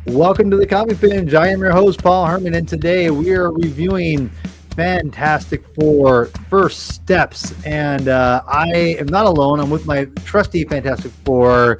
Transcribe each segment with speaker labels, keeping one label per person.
Speaker 1: Welcome to the Comic Binge. I am your host, Paul Herman, and today we are reviewing Fantastic Four First Steps. And I am not alone. I'm with my trusty Fantastic Four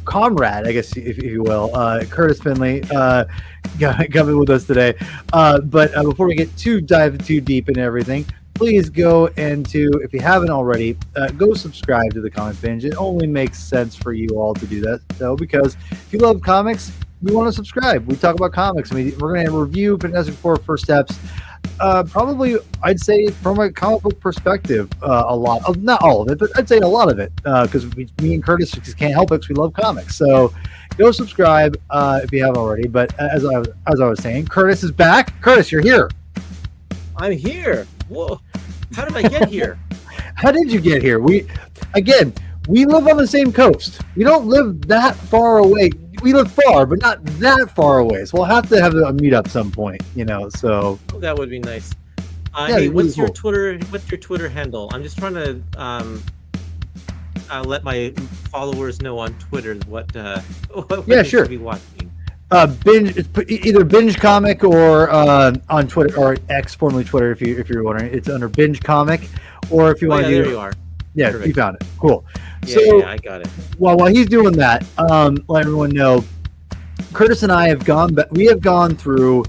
Speaker 1: comrade, I guess, if you will, Curtis Finley, coming with us today. But before we get dive too deep into everything, please go into, if you haven't already, go subscribe to the Comic Binge. It only makes sense for you all to do that, though, because if you love comics, we want to subscribe. We talk about comics. We're going to review Fantastic Four First Steps. Probably, I'd say, from a comic book perspective, a lot of, not all of it, but I'd say a lot of it, because me and Curtis just can't help it because we love comics. So go subscribe if you haven't already. But as I was saying, Curtis is back. Curtis, you're here.
Speaker 2: I'm here. Whoa! How did I get here?
Speaker 1: How did you get here? We live on the same coast. We don't live that far away. We live far, but not that far away. So we'll have to have a meetup some point, So
Speaker 2: that would be nice.
Speaker 1: Yeah,
Speaker 2: hey, what's
Speaker 1: really
Speaker 2: your
Speaker 1: cool.
Speaker 2: Twitter? What's your Twitter handle? I'm just trying to let my followers know on Twitter what they
Speaker 1: sure.
Speaker 2: should be watching.
Speaker 1: Binge, it's either Binge Comic or on Twitter, or X, formerly Twitter, if you're wondering. It's under Binge Comic, or if you want to do.
Speaker 2: There you are.
Speaker 1: Yeah,
Speaker 2: Perfect.
Speaker 1: You found it. Cool.
Speaker 2: Yeah, I got it.
Speaker 1: While he's doing that, let everyone know, Curtis and I have gone through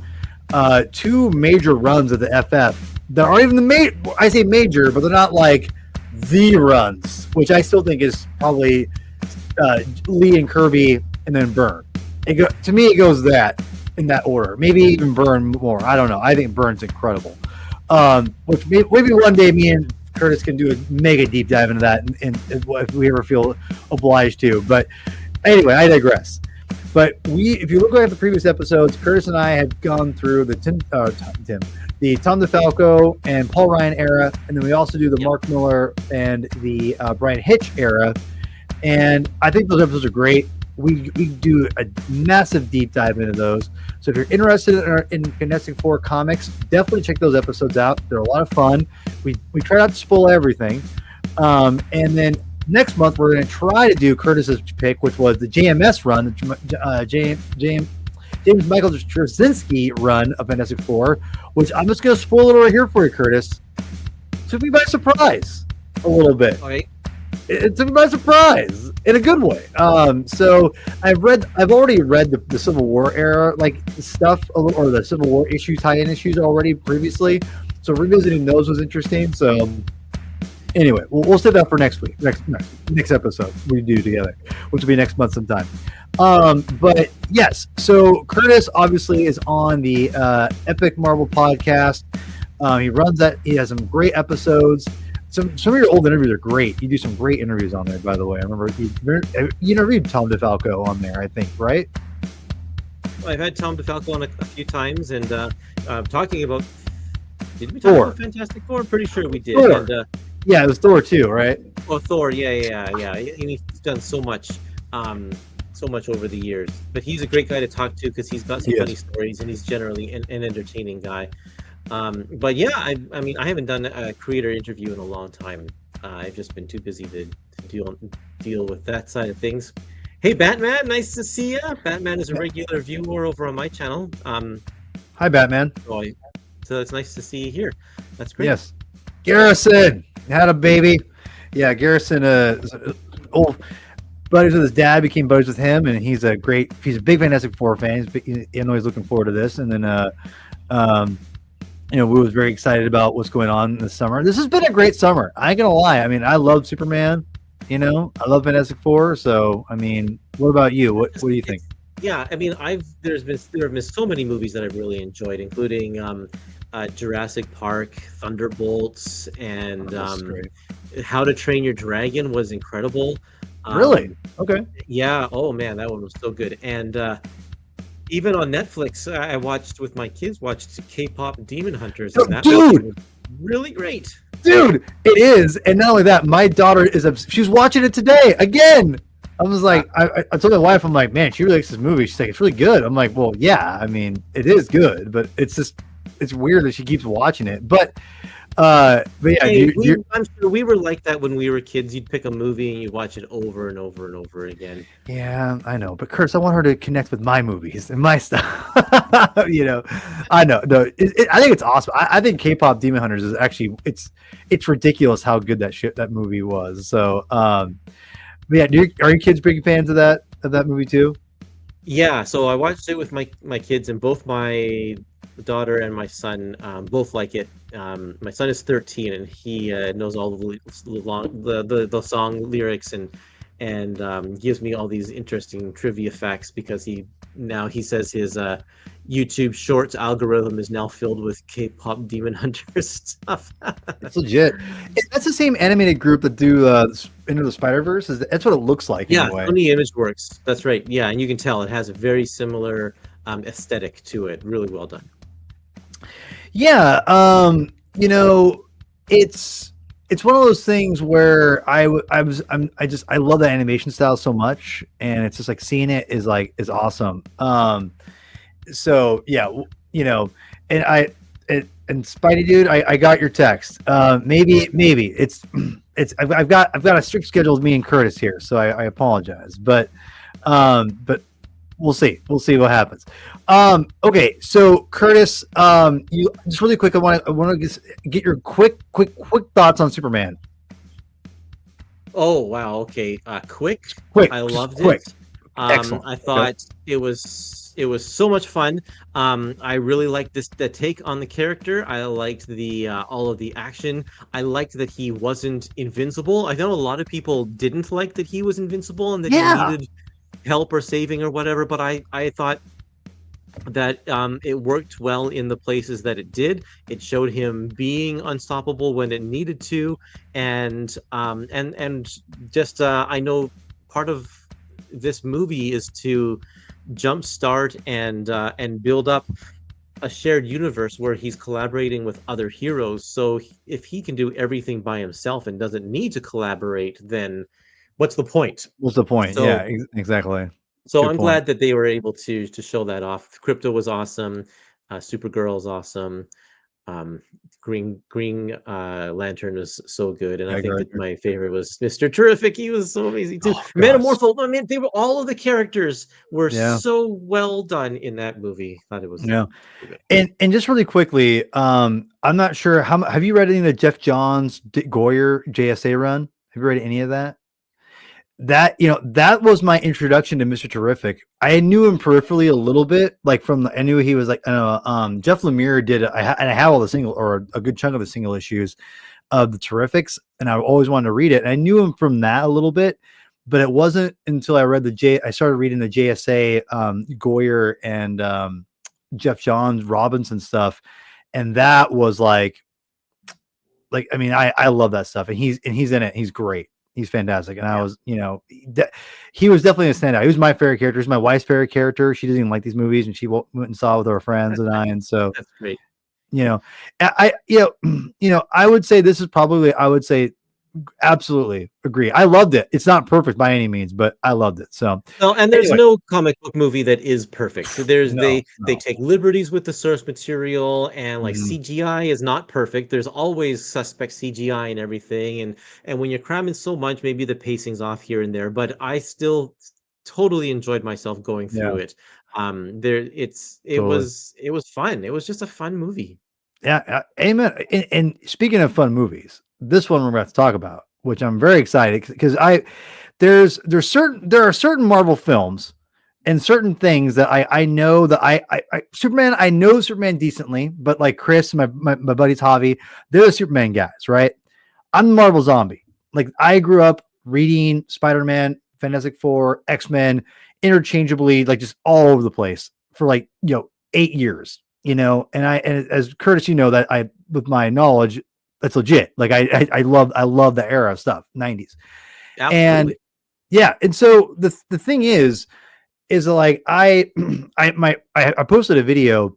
Speaker 1: 2 major runs of the FF that aren't even I say major, but they're not like the runs, which I still think is probably Lee and Kirby and then Byrne. To me, it goes in that order. Maybe even Byrne more. I don't know. I think Byrne's incredible. Which maybe one day me and Curtis can do a mega deep dive into that, and if we ever feel obliged to. But anyway, I digress. But if you look at the previous episodes, Curtis and I had gone through the Tom DeFalco and Paul Ryan era, and then we also do the Mark Miller and the Brian Hitch era. And I think those episodes are great. We do a massive deep dive into those. So if you're interested in Fantastic Four comics, definitely check those episodes out. They're a lot of fun. We try not to spoil everything. And then next month, we're going to try to do Curtis's pick, which was the JMS run, James Michael Straczynski run of Fantastic Four, which I'm just going to spoil it right here for you, Curtis. Took me by surprise a little bit.
Speaker 2: Okay.
Speaker 1: It took me by surprise in a good way. So I've already read the Civil War era stuff, or the Civil War tie-in issues already previously. So revisiting those was interesting. So anyway, we'll save that for next week, next episode we do together, which will be next month sometime. But yes, so Curtis obviously is on the Epic Marvel podcast. He runs that. He has some great episodes. Some of your old interviews are great. You do some great interviews on there, by the way. I remember you interviewed Tom DeFalco on there, I think, right?
Speaker 2: Well, I've had Tom DeFalco on a few times, and talking about. Did we talk about Fantastic Four? I'm pretty sure we did.
Speaker 1: Thor.
Speaker 2: And,
Speaker 1: yeah, it was Thor too, right?
Speaker 2: Oh, Thor! Yeah. He's done so much over the years. But he's a great guy to talk to because he's got some funny stories, and he's generally an entertaining guy. But yeah, I mean, I haven't done a creator interview in a long time. I've just been too busy to deal with that side of things. Hey, Batman, nice to see you. Batman is a regular viewer over on my channel.
Speaker 1: Hi, Batman.
Speaker 2: So it's nice to see you here. That's great.
Speaker 1: Yes. Garrison had a baby. Yeah, Garrison, old buddies with his dad, became buddies with him, and he's a big Fantastic Four fan. He's looking forward to this. And then, we was very excited about what's going on this summer. This has been a great summer. I ain't gonna lie. I mean, I love Superman. I love Fantastic Four. So, I mean, what about you? What do you think?
Speaker 2: Yeah, I mean, there have been so many movies that I've really enjoyed, including Jurassic Park, Thunderbolts, and How to Train Your Dragon was incredible.
Speaker 1: Really? Okay.
Speaker 2: Yeah. Oh man, that one was so good. And even on Netflix, I watched with my kids. Watched K-pop Demon Hunters, and that was really great.
Speaker 1: Dude, it is. And not only that, my daughter she's watching it today again. I was like, I told my wife, I'm like, man, she really likes this movie. She's like, it's really good. I'm like, well, yeah, I mean, it is good, but it's just it's weird that she keeps watching it. But yeah,
Speaker 2: Hey, I'm sure we were like that when we were kids. You'd pick a movie and you watch it over and over and over again.
Speaker 1: yeah, I know. But Curtis, I want her to connect with my movies and my stuff. You know, I know. No, I think it's awesome. I think K-pop Demon Hunters is actually it's ridiculous how good that movie was. So, but yeah, are your kids big fans of that movie too?
Speaker 2: Yeah, so I watched it with my kids, and both my daughter and my son both like it. My son is 13, and he knows all the song lyrics and gives me all these interesting trivia facts because he says his YouTube Shorts algorithm is now filled with K-pop Demon Hunters stuff.
Speaker 1: It's legit. That's the same animated group that do Into the Spider-Verse. That's what it looks like.
Speaker 2: Yeah,
Speaker 1: anyway.
Speaker 2: Sony ImageWorks. That's right. Yeah, and you can tell it has a very similar aesthetic to it. Really well done.
Speaker 1: Yeah, you know, it's one of those things where I love that animation style so much, and it's just like seeing it is awesome. So yeah, you know, and and Spidey dude, I got your text. Maybe I've got a strict schedule with me and Curtis here, so I apologize, but we'll see what happens. Okay, so Curtis, you just really quick, I want to get your quick thoughts on Superman.
Speaker 2: Oh wow, okay. Quick. I loved it.
Speaker 1: Excellent.
Speaker 2: I thought it was so much fun. I really liked the take on the character. I liked the all of the action. I liked that he wasn't invincible. I know a lot of people didn't like that he was invincible and that he needed help or saving or whatever, but I thought that it worked well in the places that it did. It showed him being unstoppable when it needed to, and just I know part of this movie is to jumpstart and build up a shared universe where he's collaborating with other heroes. So if he can do everything by himself and doesn't need to collaborate, then what's the point?
Speaker 1: What's the point?
Speaker 2: So,
Speaker 1: yeah, exactly.
Speaker 2: So
Speaker 1: Good
Speaker 2: I'm
Speaker 1: point.
Speaker 2: glad that they were able to show that off. Crypto was awesome. Supergirl is awesome. Green Lantern was so good, and I think that my favorite was Mr. Terrific. He was so amazing too.
Speaker 1: Oh,
Speaker 2: Metamorpho. I mean, all of the characters were
Speaker 1: Yeah.
Speaker 2: so well done in that movie. I thought it was
Speaker 1: And just really quickly, I'm not sure have you read any of the Jeff Johns Goyer JSA run? Have you read any of that? That was my introduction to Mr. Terrific. I knew him peripherally a little bit, like I knew he was like Jeff Lemire did it. I had all the single or a good chunk of the single issues of the Terrifics, and I always wanted to read it. And I knew him from that a little bit, but it wasn't until I started reading the JSA Goyer and Jeff Johns Robinson stuff, and that was like I mean I love that stuff, and he's in it. He's great. He's fantastic. And I was, he was definitely a standout. He was my favorite character. He's my wife's favorite character. She doesn't even like these movies, and she went and saw it with her friends and I. And so
Speaker 2: that's great.
Speaker 1: I would say this is probably, absolutely agree. I loved it. It's not perfect by any means, but I loved it. So
Speaker 2: and there's no comic book movie that is perfect. So they take liberties with the source material, and like CGI is not perfect. There's always suspect CGI and everything, and when you're cramming so much, maybe the pacing's off here and there. But I still totally enjoyed myself going through it. It was fun. It was just a fun movie.
Speaker 1: Yeah, amen. And speaking of fun movies, this one we're about to talk about, which I'm very excited because there are certain Marvel films and certain things that I know that Superman, I know Superman decently, but like Chris, my buddies Javi, they're the Superman guys, right? I'm the Marvel zombie. Like I grew up reading Spider-Man, Fantastic Four, X-Men interchangeably, like just all over the place for 8 years. And as Curtis, that with my knowledge, that's legit. Like I love the era of stuff, 90s.
Speaker 2: Absolutely.
Speaker 1: And so the thing is like I posted a video.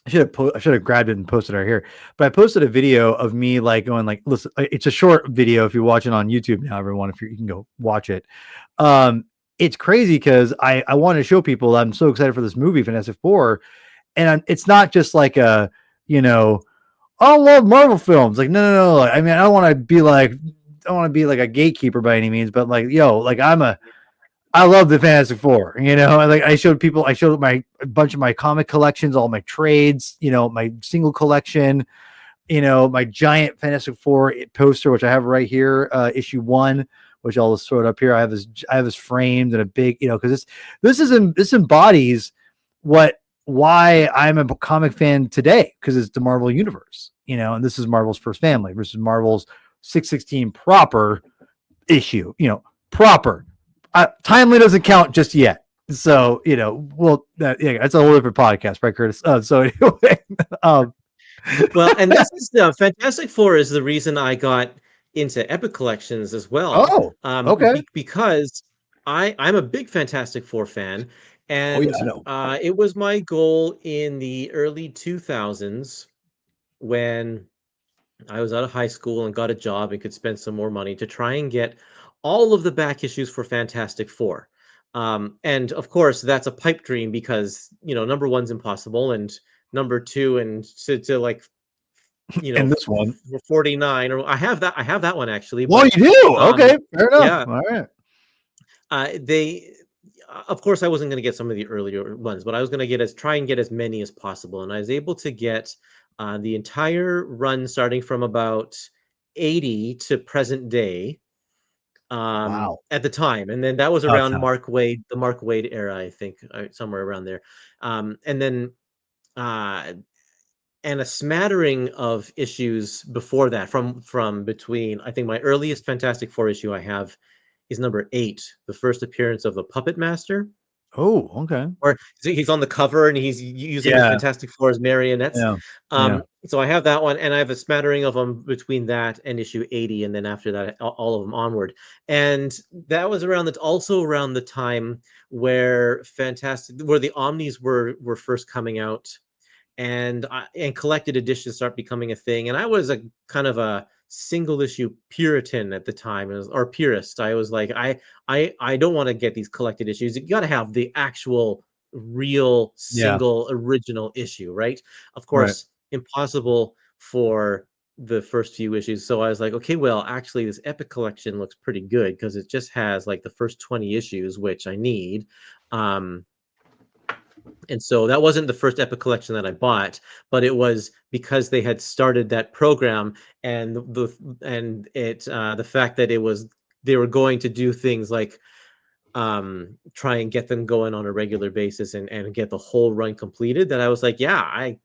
Speaker 1: I should have grabbed it and posted it right here, but I posted a video of me going listen, it's a short video. If you're watching on YouTube now, everyone, you can go watch it. It's crazy because I want to show people that I'm so excited for this movie, Fantastic Four. And it's not just like a, I love Marvel films. Like, no. Like, I mean, I don't want to be like a gatekeeper by any means, but like, like I love the Fantastic Four. Like I showed a bunch of my comic collections, all my trades, my single collection, my giant Fantastic Four poster, which I have right here, issue 1, which I'll just throw it up here. I have this framed and a big, because this embodies why I'm a comic fan today, because it's the Marvel universe, and this is Marvel's first family versus Marvel's 616 proper issue, proper. Timely doesn't count just yet. So, that's a whole different podcast, right, Curtis? So anyway,
Speaker 2: well, and this is the Fantastic Four is the reason I got into Epic collections as well.
Speaker 1: Okay.
Speaker 2: Because I'm a big Fantastic Four fan, and
Speaker 1: I know.
Speaker 2: it was my goal in the early 2000s when I was out of high school and got a job and could spend some more money to try and get all of the back issues for Fantastic Four. And of course, that's a pipe dream because number one's impossible, and number two, and to like
Speaker 1: and this one
Speaker 2: 49, or I have that one actually.
Speaker 1: Well,
Speaker 2: But,
Speaker 1: you do. Okay, fair enough.
Speaker 2: yeah,
Speaker 1: All right.
Speaker 2: they of course I wasn't going to get some of the earlier ones, but I was going to try and get as many as possible, and I was able to get the entire run starting from about 80 to present day
Speaker 1: Wow.
Speaker 2: at the time, and then that was
Speaker 1: Oh,
Speaker 2: around the Mark Wade era, I think, somewhere around there. And then and a smattering of issues before that, from between, I think my earliest Fantastic Four issue I have is number 8, the first appearance of the Puppet Master.
Speaker 1: Oh, okay.
Speaker 2: Or he's on the cover and he's using his Fantastic Four as marionettes. So I have that one, and I have a smattering of them between that and issue 80, and then after that, all of them onward. And that was also around the time where the Omnis were first coming out, and collected editions start becoming a thing. And I was a kind of a single issue Puritan at the time, or purist. I was like, I don't want to get these collected issues. You got to have the actual real single original issue, right? Of course, impossible for the first few issues. So I was like, okay, well, actually this Epic collection looks pretty good because it just has like the first 20 issues, which I need. And so that wasn't the first Epic collection that I bought, but it was because they had started that program, and the fact that they were going to do things like try and get them going on a regular basis and get the whole run completed, that I was like, yeah, I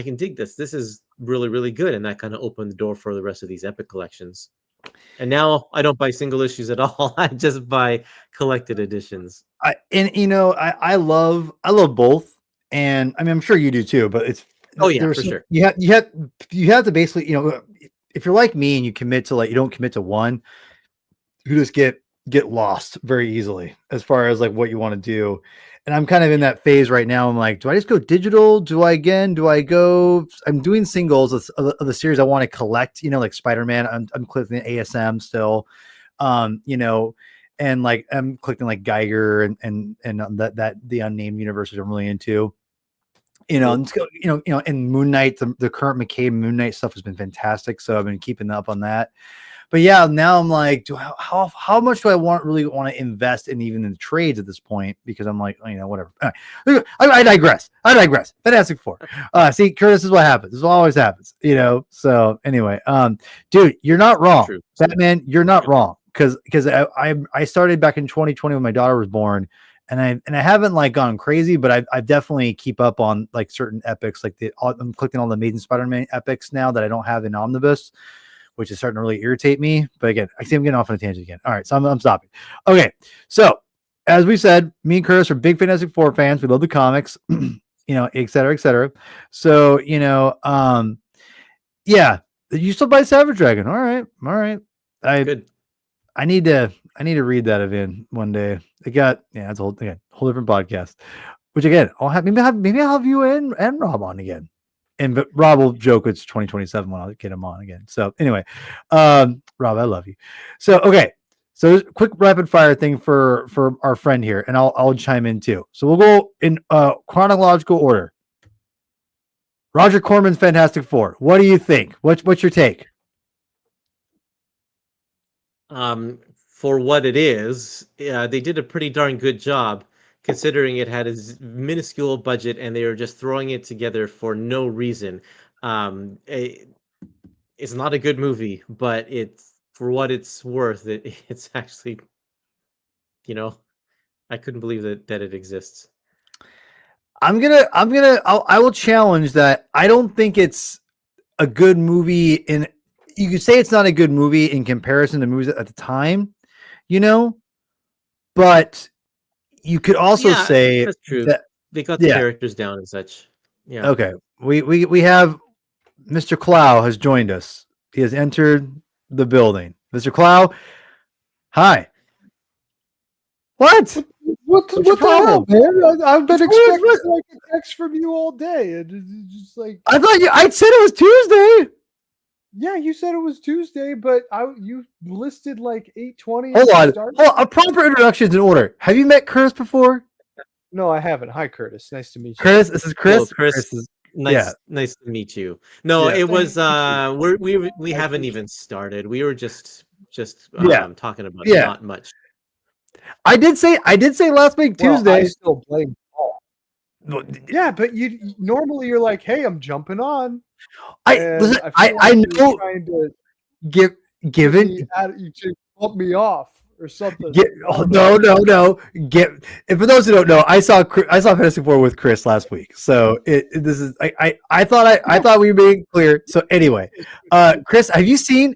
Speaker 2: can dig this. This is really, really good. And that kind of opened the door for the rest of these Epic collections. And now I don't buy single issues at all. I just buy collected editions.
Speaker 1: I love both, and I mean I'm sure you do too. But it's
Speaker 2: for sure.
Speaker 1: You have to basically, if you're like me and you commit to you don't commit to one, you just get lost very easily as far as like what you want to do. And I'm kind of in that phase right now. I'm like, do I just go digital? I'm doing singles of the series I want to collect, like Spider-Man. I'm clicking ASM still, and like I'm clicking like Geiger and that the unnamed universes I'm really into. And Moon Knight, the current McCabe Moon Knight stuff has been fantastic. So I've been keeping up on that. But yeah, now I'm like, how much do I really want to invest in even in the trades at this point? Because I'm like, whatever. Right. I digress. Fantastic Four. See, Curtis, this is what happens. This is what always happens. So anyway, dude, you're not wrong. True. Batman, you're not wrong. Because I started back in 2020 when my daughter was born, and I haven't like gone crazy, but I definitely keep up on like certain epics. Like I'm clicking on the Amazing Spider-Man epics now that I don't have in Omnibus, which is starting to really irritate me. But again, I see I'm getting off on a tangent again. All right, so I'm stopping. Okay, so as we said, me and Curtis are big Fantastic Four fans. We love the comics, et cetera, et cetera. So yeah, you still buy Savage Dragon? All right.
Speaker 2: Good.
Speaker 1: I need to read that again one day. It's a whole different podcast. Which again, maybe I'll have you and Rob on again. But Rob will joke it's 2027 when I'll get him on again. So anyway, Rob, I love you. So okay, so quick rapid fire thing for our friend here, and I'll chime in too. So we'll go in chronological order. Roger Corman's Fantastic Four. What do you think? What's your take?
Speaker 2: For what it is, they did a pretty darn good job considering it had a minuscule budget and they were just throwing it together for no reason. Um, eh, it's not a good movie, but it's for what it's worth. It's actually, you know, I couldn't believe that it exists.
Speaker 1: I will challenge that. I don't think it's a good movie in. You could say it's not a good movie in comparison to movies at the time, you know, but you could also
Speaker 2: Yeah,
Speaker 1: say
Speaker 2: that's true.
Speaker 1: that,
Speaker 2: They got the
Speaker 1: yeah,
Speaker 2: characters down and such. Yeah.
Speaker 1: okay. We have Mr. Clow has joined us. He has entered the building. Mr. Clow, hi. What? What's your
Speaker 3: What the hell,
Speaker 1: problem?
Speaker 3: man? I've been
Speaker 1: What's
Speaker 3: expecting
Speaker 1: wrong?
Speaker 3: like a text from you all day, and it's just like,
Speaker 1: I said it was Tuesday.
Speaker 3: yeah, you said it was Tuesday, but you listed like 8:20
Speaker 1: Hold
Speaker 3: as the
Speaker 1: on.
Speaker 3: start.
Speaker 1: A proper introduction's in order. Have you met Curtis before?
Speaker 3: No, I haven't. Hi, Curtis. Nice to meet you.
Speaker 1: Curtis, this is
Speaker 2: Hello,
Speaker 1: Chris.
Speaker 2: Chris.
Speaker 1: Chris is
Speaker 2: Nice, nice to meet you. No,
Speaker 1: yeah.
Speaker 2: it was
Speaker 3: Thank you.
Speaker 2: we
Speaker 3: I
Speaker 2: haven't
Speaker 3: appreciate
Speaker 2: even started. We were just
Speaker 1: Yeah.
Speaker 2: talking about
Speaker 1: Yeah.
Speaker 2: not much.
Speaker 1: I did say last week
Speaker 3: Well,
Speaker 1: Tuesday.
Speaker 3: I still blame Paul. Yeah, but you normally you're like, hey, I'm jumping on.
Speaker 1: Listen,
Speaker 3: feel
Speaker 1: I
Speaker 3: like you're
Speaker 1: know
Speaker 3: trying to
Speaker 1: given
Speaker 3: you to bump me off or something.
Speaker 1: no. And for those who don't know, I saw Fantastic Four with Chris last week. So this is I thought we were being clear. So anyway, Chris, have you seen?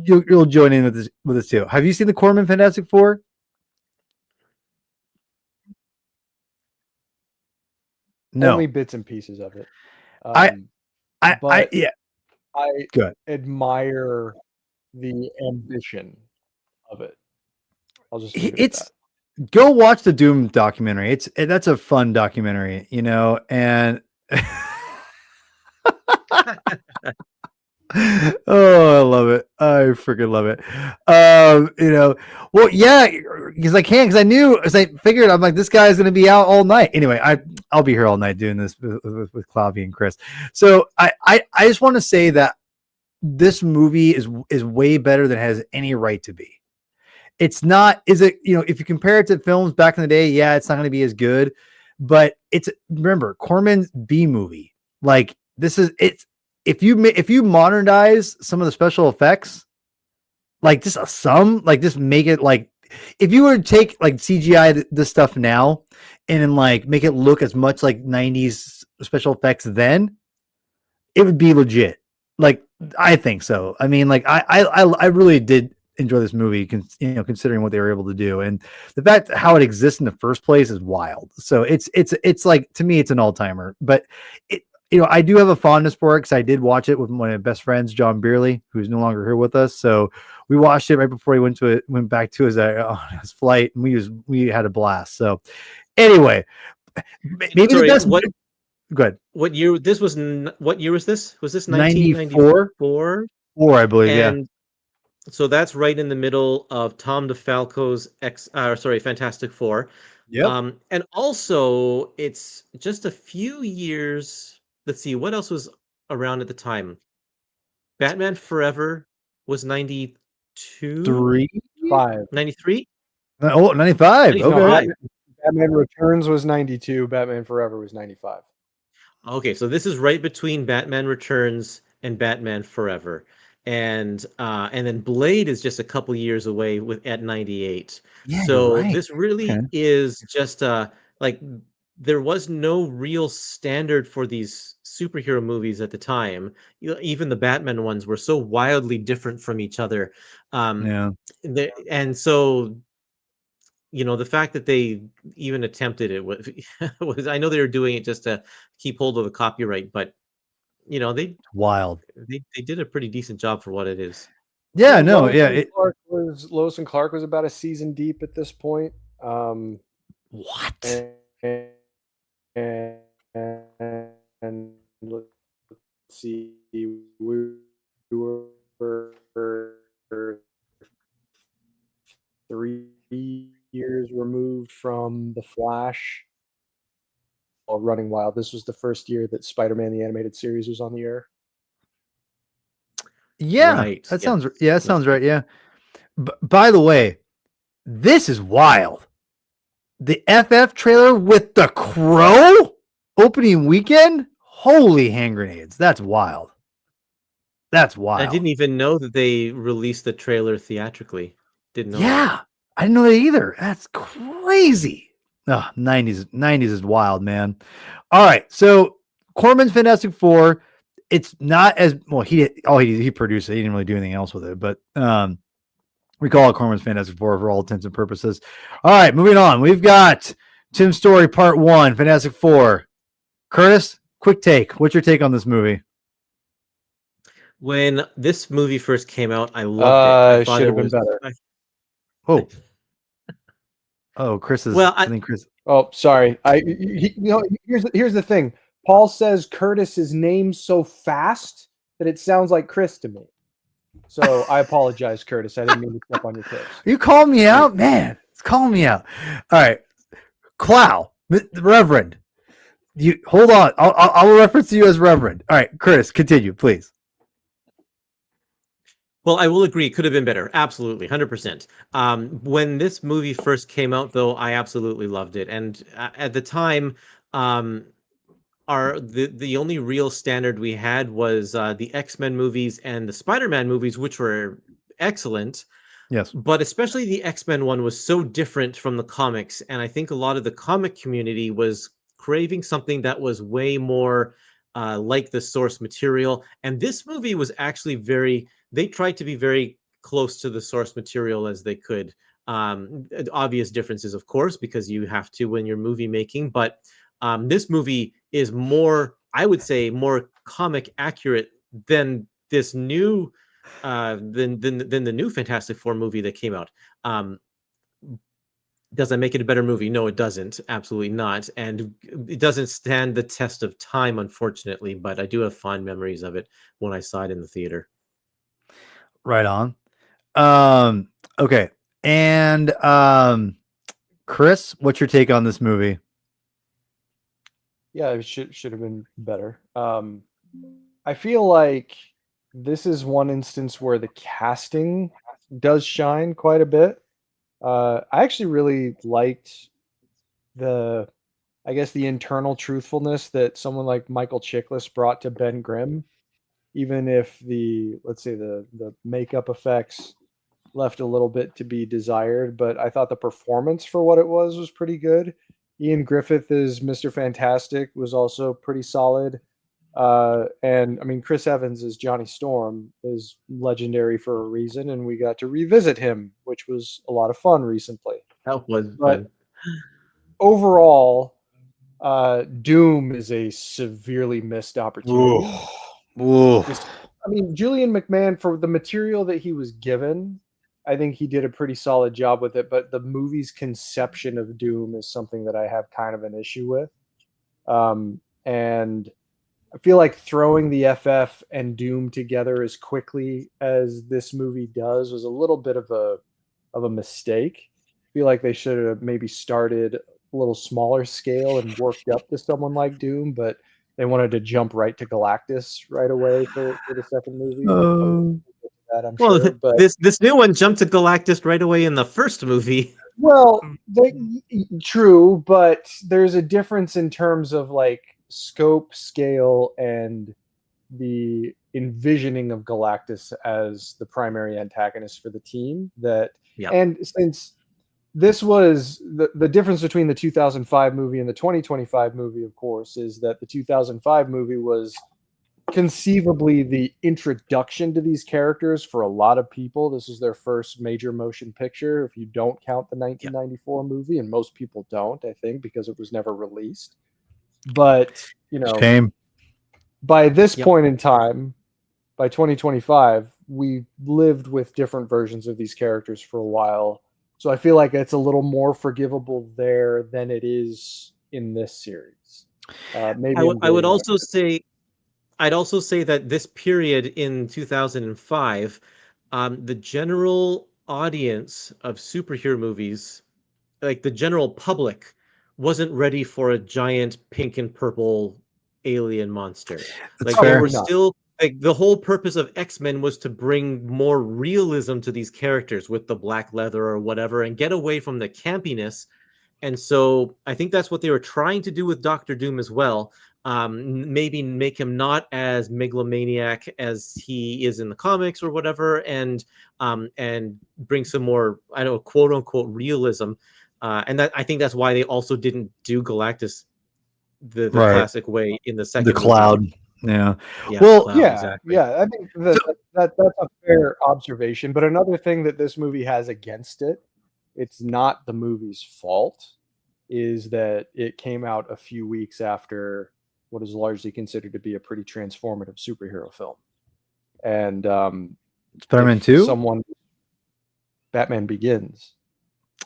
Speaker 1: You'll join in with this too. Have you seen the Corman Fantastic Four? No,
Speaker 3: Only bits and pieces of it.
Speaker 1: I yeah.
Speaker 3: I
Speaker 1: Good.
Speaker 3: admire the ambition of it. I'll just leave it at
Speaker 1: It's
Speaker 3: that.
Speaker 1: go watch the Doom documentary. That's a fun documentary, you know, and oh, I love it. I freaking love it. You know, well, yeah, because I knew, as I figured, I'm like, this guy's gonna be out all night. Anyway, I'll be here all night doing this with Clavy and Chris. So I just want to say that this movie is way better than it has any right to be. It's not, is it, you know, if you compare it to films back in the day, yeah, it's not going to be as good, but remember, Corman's B movie. Like, if you modernize some of the special effects, like just just make it like, if you were to take like CGI this stuff now and then like make it look as much like 90s special effects then, it would be legit. Like, I think so. I mean, like I really did enjoy this movie, considering what they were able to do, and the fact how it exists in the first place is wild. So it's like, to me, it's an all timer. But I do have a fondness for it because I did watch it with one of my best friends, John Beerley, who's no longer here with us. So we watched it right before he went back to on his flight, and we had a blast. So anyway, maybe
Speaker 2: Sorry,
Speaker 1: the best. Good.
Speaker 2: What year this was? What year was this? Was this
Speaker 1: 94?
Speaker 2: 1994?
Speaker 1: 4, I believe. Yeah.
Speaker 2: And so that's right in the middle of Tom DeFalco's Fantastic Four.
Speaker 1: Yep.
Speaker 2: And also it's just a few years. Let's see, what else was around at the time? Batman Forever was 92?
Speaker 1: 3?
Speaker 3: 5.
Speaker 2: 93?
Speaker 1: Oh, 95.
Speaker 2: 95.
Speaker 1: Okay.
Speaker 3: Batman Returns was 92. Batman Forever was 95.
Speaker 2: Okay, so this is right between Batman Returns and Batman Forever. And then Blade is just a couple years away at 98.
Speaker 1: Yeah, you're
Speaker 2: So
Speaker 1: right.
Speaker 2: this really is just like, there was no real standard for these superhero movies at the time. Even the Batman ones were so wildly different from each other.
Speaker 1: Yeah.
Speaker 2: And so, the fact that they even attempted it was I know they were doing it just to keep hold of the copyright, but they
Speaker 1: Wild.
Speaker 2: they did a pretty decent job for what it is.
Speaker 1: Yeah, no, yeah.
Speaker 3: Lois and Clark was about a season deep at this point.
Speaker 1: What?
Speaker 3: And let's see, we were 3 years removed from The Flash. running wild. This was the first year that Spider-Man the Animated Series was on the air.
Speaker 1: Yeah,
Speaker 2: Right.
Speaker 1: that
Speaker 2: Yes.
Speaker 1: sounds that sounds right. Yeah. By the way, this is wild. The FF trailer with the Crow opening weekend. Holy hand grenades! That's wild. That's wild.
Speaker 2: I didn't even know that they released the trailer theatrically. Didn't know that.
Speaker 1: Yeah, I didn't know that either. That's crazy. Oh, 90s is wild, man. All right, so Corman's Fantastic Four. It's not as well. He produced it. He didn't really do anything else with it, but we call it Corman's Fantastic Four for all intents and purposes. All right, moving on. We've got Tim's Story Part 1, Fantastic Four. Curtis, quick take. What's your take on this movie?
Speaker 2: When this movie first came out, I loved it. I thought
Speaker 3: Should
Speaker 2: it
Speaker 3: have been
Speaker 2: was
Speaker 3: better.
Speaker 1: Oh, Chris is.
Speaker 2: Well,
Speaker 1: I think Chris.
Speaker 3: Oh, sorry. Here's the thing. Paul says Curtis is named so fast that it sounds like Chris to me. So I apologize, Curtis. I didn't mean to step on your toes.
Speaker 1: You called me out, man. It's calling me out. All right, Clow, Reverend. You hold on. I'll reference you as Reverend. All right, Curtis, continue, please.
Speaker 2: Well, I will agree. It could have been better. Absolutely. 100%. When this movie first came out, though, I absolutely loved it. And at the time, the only real standard we had was the X-Men movies and the Spider-Man movies, which were excellent.
Speaker 1: Yes.
Speaker 2: But especially the X-Men one was so different from the comics. And I think a lot of the comic community was craving something that was way more like the source material. And this movie was actually they tried to be very close to the source material as they could. Obvious differences, of course, because you have to when you're movie making. But this movie is more, I would say, more comic accurate than this new than the new Fantastic Four movie that came out. Does that make it a better movie? No, it doesn't. Absolutely not. And it doesn't stand the test of time, unfortunately, but I do have fond memories of it when I saw it in the theater.
Speaker 1: Right on. Okay. And Chris, what's your take on this movie?
Speaker 3: Yeah, it should have been better. I feel like this is one instance where the casting does shine quite a bit. I actually really liked the internal truthfulness that someone like Michael Chiklis brought to Ben Grimm, even if the makeup effects left a little bit to be desired. But I thought the performance for what it was pretty good. Ian Griffith as Mr. Fantastic was also pretty solid. And I mean, Chris Evans as Johnny Storm is legendary for a reason, and we got to revisit him, which was a lot of fun recently.
Speaker 2: That was
Speaker 3: But
Speaker 2: fun.
Speaker 3: overall, Doom is a severely missed opportunity. I mean, Julian McMahon, for the material that he was given, I think he did a pretty solid job with it, but the movie's conception of Doom is something that I have kind of an issue with. And I feel like throwing the FF and Doom together as quickly as this movie does was a little bit of a mistake. I feel like they should have maybe started a little smaller scale and worked up to someone like Doom, but they wanted to jump right to Galactus right away for the second movie. That I'm
Speaker 2: Well,
Speaker 3: sure, but
Speaker 2: this new one jumped to Galactus right away in the first movie.
Speaker 3: well, true, but there's a difference in terms of like scope, scale, and the envisioning of Galactus as the primary antagonist for the team. And since this was the difference between the 2005 movie and the 2025 movie, of course, is that the 2005 movie was conceivably the introduction to these characters for a lot of people. This is their first major motion picture, if you don't count the 1994 movie, and most people don't, I think, because it was never released. But,
Speaker 1: Shame.
Speaker 3: By this point in time, by 2025, we lived with different versions of these characters for a while. So I feel like it's a little more forgivable there than it is in this series.
Speaker 2: I'd also say that this period in 2005, the general audience of superhero movies, like the general public, wasn't ready for a giant pink and purple alien monster.
Speaker 1: That's
Speaker 2: Like they
Speaker 1: fair.
Speaker 2: were still like the whole purpose of X-Men was to bring more realism to these characters with the black leather or whatever and get away from the campiness. And so I think that's what they were trying to do with Doctor Doom as well. Maybe make him not as megalomaniac as he is in the comics or whatever, and bring some more, I don't know, quote unquote realism. And that I think that's why they also didn't do Galactus the
Speaker 1: Right.
Speaker 2: classic way in the
Speaker 1: The
Speaker 2: second
Speaker 1: Cloud.
Speaker 2: movie.
Speaker 1: Yeah.
Speaker 2: Yeah,
Speaker 1: Well,
Speaker 2: Cloud,
Speaker 3: Yeah,
Speaker 2: exactly.
Speaker 3: yeah. I think that's a fair observation. But another thing that this movie has against it, it's not the movie's fault, is that it came out a few weeks after what is largely considered to be a pretty transformative superhero film. And
Speaker 1: Spider-Man
Speaker 3: if
Speaker 1: 2?
Speaker 3: someone Batman Begins.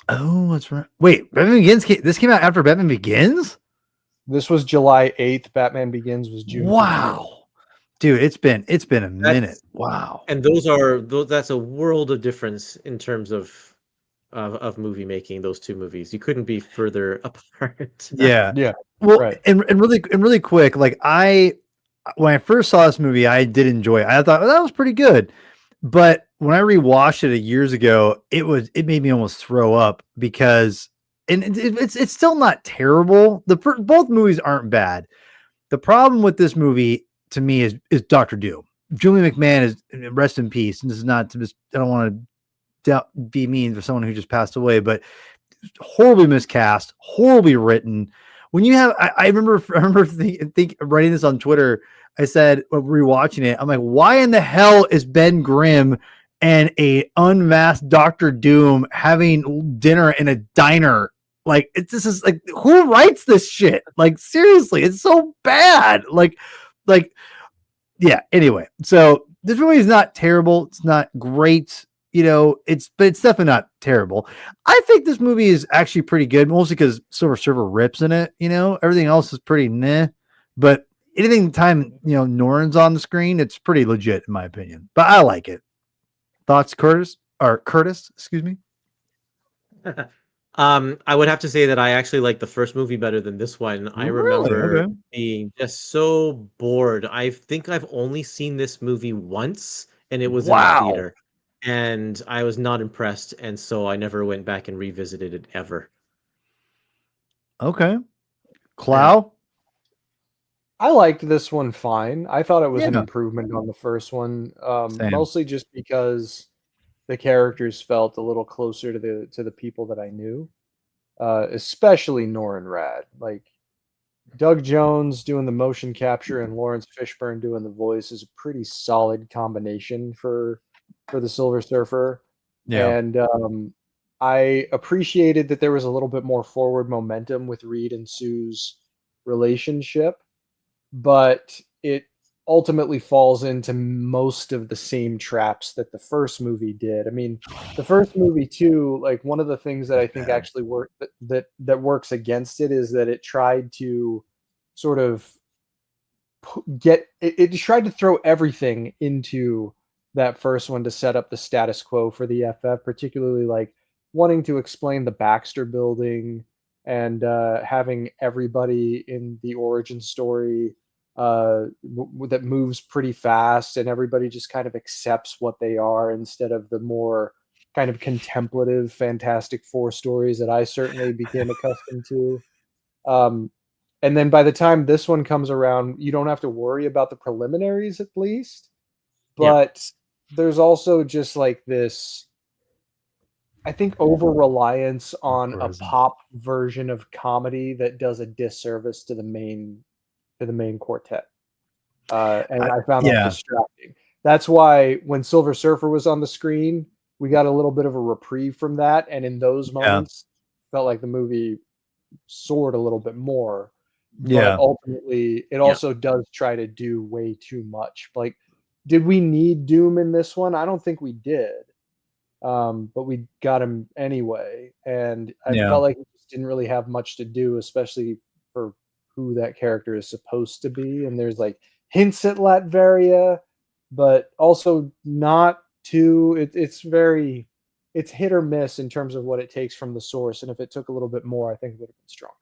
Speaker 1: Oh, that's right. Wait, Batman Begins this came out after Batman Begins?
Speaker 3: This was July 8th. Batman Begins was June 15th.
Speaker 1: Wow. Dude, it's been a minute.
Speaker 2: That's
Speaker 1: Wow.
Speaker 2: and that's a world of difference in terms of movie making. Those two movies, you couldn't be further apart.
Speaker 1: Yeah.
Speaker 3: Yeah.
Speaker 1: Well,
Speaker 3: Right.
Speaker 1: and really quick, like when I first saw this movie, I did enjoy it. I thought, well, that was pretty good. But when I rewatched it years ago, it made me almost throw up because it's still not terrible. Both movies aren't bad. The problem with this movie to me is Doctor Doom. Julie McMahon is, rest in peace. And this is not to just, I don't want to be mean for someone who just passed away, but horribly miscast, horribly written. When you have, I remember writing this on Twitter. I said, rewatching it, I'm like, why in the hell is Ben Grimm and a unmasked Doctor Doom having dinner in a diner? Like, this is like, who writes this shit? Like, seriously, it's so bad. Like, yeah. Anyway, so this movie is not terrible. It's not great. But it's definitely not terrible. I think this movie is actually pretty good, mostly because Silver Surfer rips in it. Everything else is pretty meh. But anything time Norrin's on the screen, it's pretty legit in my opinion. But I like it. Thoughts, Curtis? Excuse me.
Speaker 2: I would have to say that I actually like the first movie better than this one. I remember
Speaker 1: Okay.
Speaker 2: being just so bored. I think I've only seen this movie once, and it was in the
Speaker 1: Wow.
Speaker 2: theater. And I was not impressed, and so I never went back and revisited it ever.
Speaker 1: Okay. Clow?
Speaker 3: I liked this one fine. I thought it was an
Speaker 1: Yeah.
Speaker 3: improvement on the first one,
Speaker 1: Same.
Speaker 3: mostly just because the characters felt a little closer to the people that I knew, especially Norrin Rad. Like Doug Jones doing the motion capture and Lawrence Fishburne doing the voice is a pretty solid combination for the Silver Surfer.
Speaker 1: Yeah.
Speaker 3: And I appreciated that there was a little bit more forward momentum with Reed and Sue's relationship, but it ultimately falls into most of the same traps that the first movie did. I mean, the first movie too, like one of the things that I think actually worked that works against it is that it tried to sort of it tried to throw everything into that first one to set up the status quo for the FF, particularly like wanting to explain the Baxter building and having everybody in the origin story that moves pretty fast and everybody just kind of accepts what they are instead of the more kind of contemplative Fantastic Four stories that I certainly became accustomed to. And then by the time this one comes around, you don't have to worry about the preliminaries at least. But there's also just like this, I think, over reliance on a pop version of comedy that does a disservice to the main quartet. And I found that distracting. That's why when Silver Surfer was on the screen, we got a little bit of a reprieve from that. And in those moments, felt like the movie soared a little bit more.
Speaker 1: Yeah.
Speaker 3: But ultimately, it also does try to do way too much. Like, did we need Doom in this one? I don't think we did. But we got him anyway. And I felt like he just didn't really have much to do, especially for who that character is supposed to be. And there's like hints at Latveria, but also not too. It's hit or miss in terms of what it takes from the source. And if it took a little bit more, I think it would have been stronger.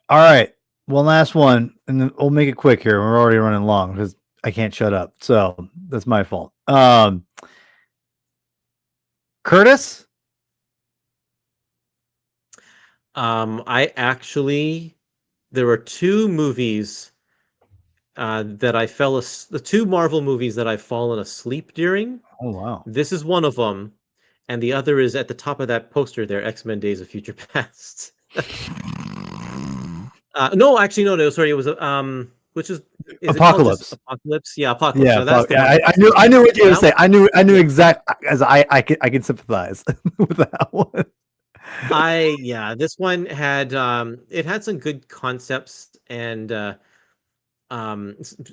Speaker 1: All right, one last one, and then we'll make it quick here. We're already running long because I can't shut up, so that's my fault. Curtis.
Speaker 2: I actually, there were two movies that I the two Marvel movies that I've fallen asleep during.
Speaker 1: Oh wow.
Speaker 2: This is one of them, and the other is at the top of that poster there, X-Men: Days of Future Past. No, actually, no. Sorry, it was which is it called just
Speaker 1: Apocalypse.
Speaker 2: Apocalypse? Yeah, Apocalypse.
Speaker 1: Yeah,
Speaker 2: No, that's the
Speaker 1: yeah.
Speaker 2: one.
Speaker 1: I knew what you were
Speaker 2: That
Speaker 1: saying. I knew exact as I can sympathize with that one.
Speaker 2: this one had it had some good concepts and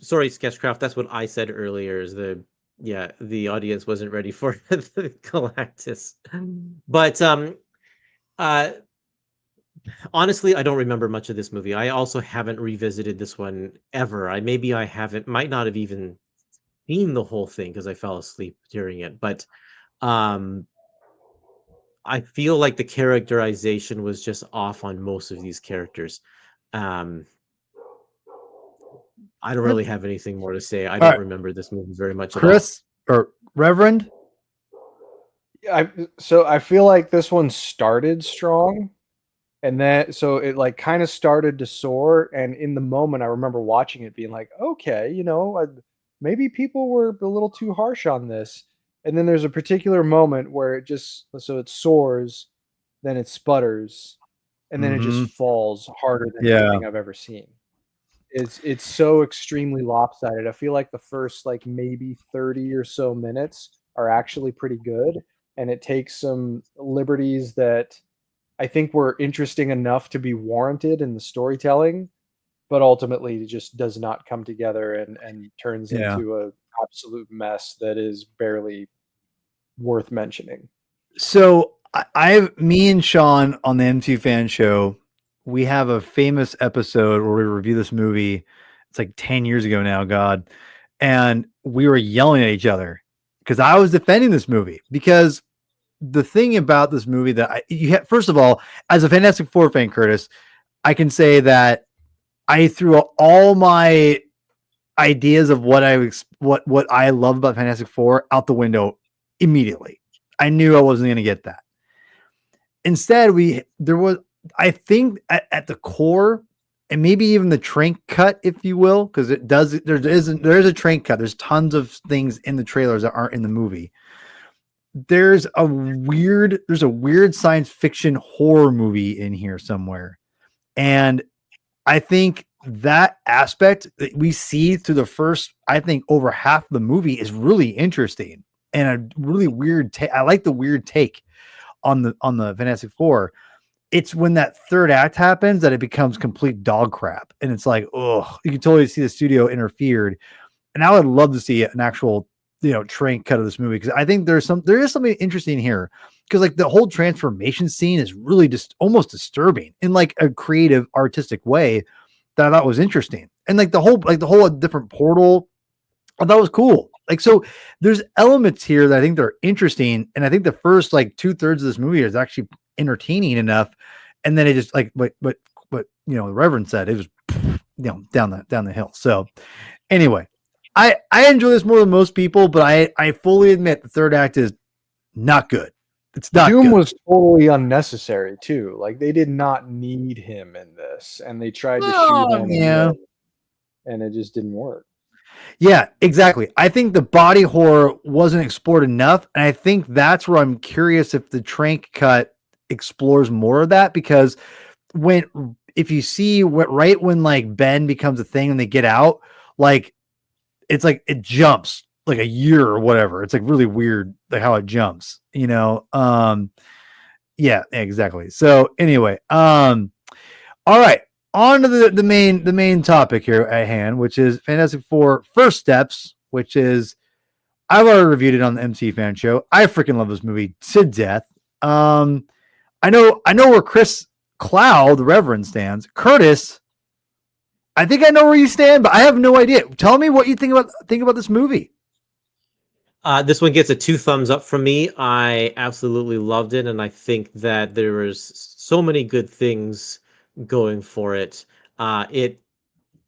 Speaker 2: sorry, Sketchcraft, that's what I said earlier is the audience wasn't ready for the Galactus. But uh honestly, I don't remember much of this movie. I also haven't revisited this one ever. Might not have even seen the whole thing because I fell asleep during it. But um I feel like the characterization was just off on most of these characters. Um, I don't really have anything more to say. I
Speaker 1: All
Speaker 2: don't
Speaker 1: right,
Speaker 2: remember this movie very much at all.
Speaker 1: Chris or Reverend.
Speaker 3: So I feel like this one started strong, and then so it like kind of started to soar. And in the moment, I remember watching it, being like, okay, maybe people were a little too harsh on this. And then there's a particular moment where it soars, then it sputters, and then it just
Speaker 1: Mhm.
Speaker 3: falls harder than
Speaker 1: Yeah.
Speaker 3: anything I've ever seen. It's so extremely lopsided. I feel like the first like maybe 30 or so minutes are actually pretty good, and it takes some liberties that I think were interesting enough to be warranted in the storytelling, but ultimately it just does not come together and turns
Speaker 1: Yeah.
Speaker 3: into a absolute mess that is barely worth mentioning.
Speaker 1: So me and Sean on the MCU Fan Show, we have a famous episode where we review this movie. It's like 10 years ago now, God. And we were yelling at each other because I was defending this movie. Because the thing about this movie that first of all, as a Fantastic Four fan, Curtis, I can say that I threw all my ideas of what I love about Fantastic Four out the window immediately. I knew I wasn't going to get that. Instead, I think at the core, and maybe even the trank cut, if you will, because there is a trank cut. There's tons of things in the trailers that aren't in the movie. There's a weird science fiction horror movie in here somewhere. And I think that aspect that we see through the first, I think over half of the movie is really interesting and a really weird I like the weird take on the Fantastic Four. It's when that third act happens that it becomes complete dog crap. And it's like, oh, you can totally see the studio interfered. And I would love to see an actual, train cut of this movie, because I think there is something interesting here. Because like the whole transformation scene is really just almost disturbing in like a creative, artistic way that I thought was interesting. And like the whole different portal, I thought was cool. Like, so there's elements here that I think they're interesting. And I think the first like 2/3 of this movie is actually entertaining enough. And then it just like, what the Reverend said, it was, down the hill. So anyway, I enjoy this more than most people, but I fully admit the third act is not good. It's not
Speaker 3: Doom
Speaker 1: good.
Speaker 3: was totally unnecessary too. Like they did not need him in this, and they tried to shoot him in, and it just didn't work.
Speaker 1: Yeah, exactly. I think the body horror wasn't explored enough, and I think that's where I'm curious if the trank cut explores more of that, because if you see right when like Ben becomes a thing and they get out, like it's like it jumps like a year or whatever. It's like really weird, like how it jumps, yeah, exactly. So anyway, all right, on to the main topic here at hand, which is Fantastic Four First Steps, which is, I've already reviewed it on the MC Fan Show. I freaking love this movie to death. I know where Chris Cloud, the Reverend, stands. Curtis, I think I know where you stand, but I have no idea. Tell me what you think about this movie.
Speaker 2: This one gets a 2 thumbs up from me. I absolutely loved it, and I think that there was so many good things going for it.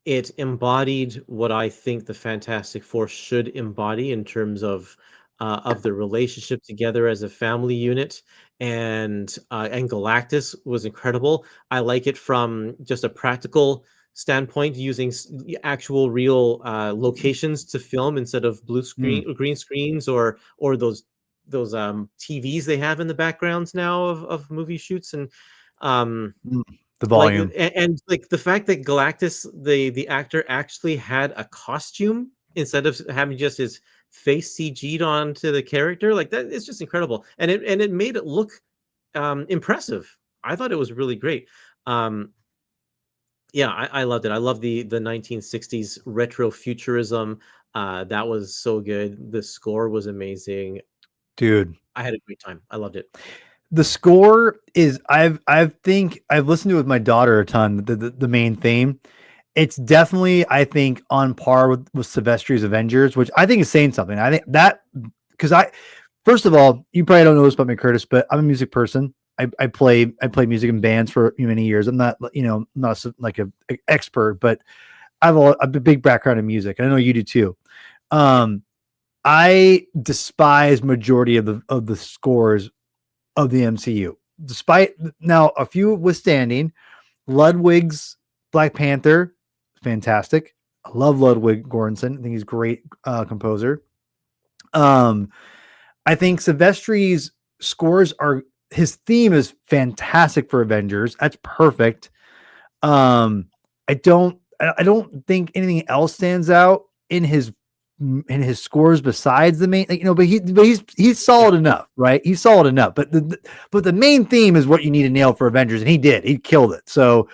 Speaker 2: It embodied what I think the Fantastic Four should embody in terms of the relationship together as a family unit, and Galactus was incredible. I like it from just a practical standpoint, using actual real locations to film instead of blue screen or green screens, or those TVs they have in the backgrounds now of movie shoots. And
Speaker 1: The
Speaker 2: like,
Speaker 1: volume.
Speaker 2: and like the fact that Galactus, the actor, actually had a costume instead of having just his face CG'd onto the character, like that is just incredible. And it made it look impressive. I thought it was really great. Um, yeah, I loved it. I love the 1960s retro futurism. That was so good. The score was amazing.
Speaker 1: Dude.
Speaker 2: I had a great time. I loved it.
Speaker 1: The score is I've listened to it with my daughter a ton, the main theme. It's definitely, I think, on par with Silvestri's Avengers, which I think is saying something. I think that because first of all, you probably don't know this about me, Curtis, but I'm a music person. I play music in bands for many years. I'm not, not like a expert, but I have a big background in music. I know you do too. I despise majority of the scores of the MCU, despite now a few withstanding. Ludwig's Black Panther, fantastic. I love Ludwig Göransson. I think he's a great composer. I think Silvestri's scores his theme is fantastic for Avengers. That's perfect. I don't think anything else stands out in his scores besides the main, but he's solid enough, right? He's solid enough, but the main theme is what you need to nail for Avengers, and he killed it. So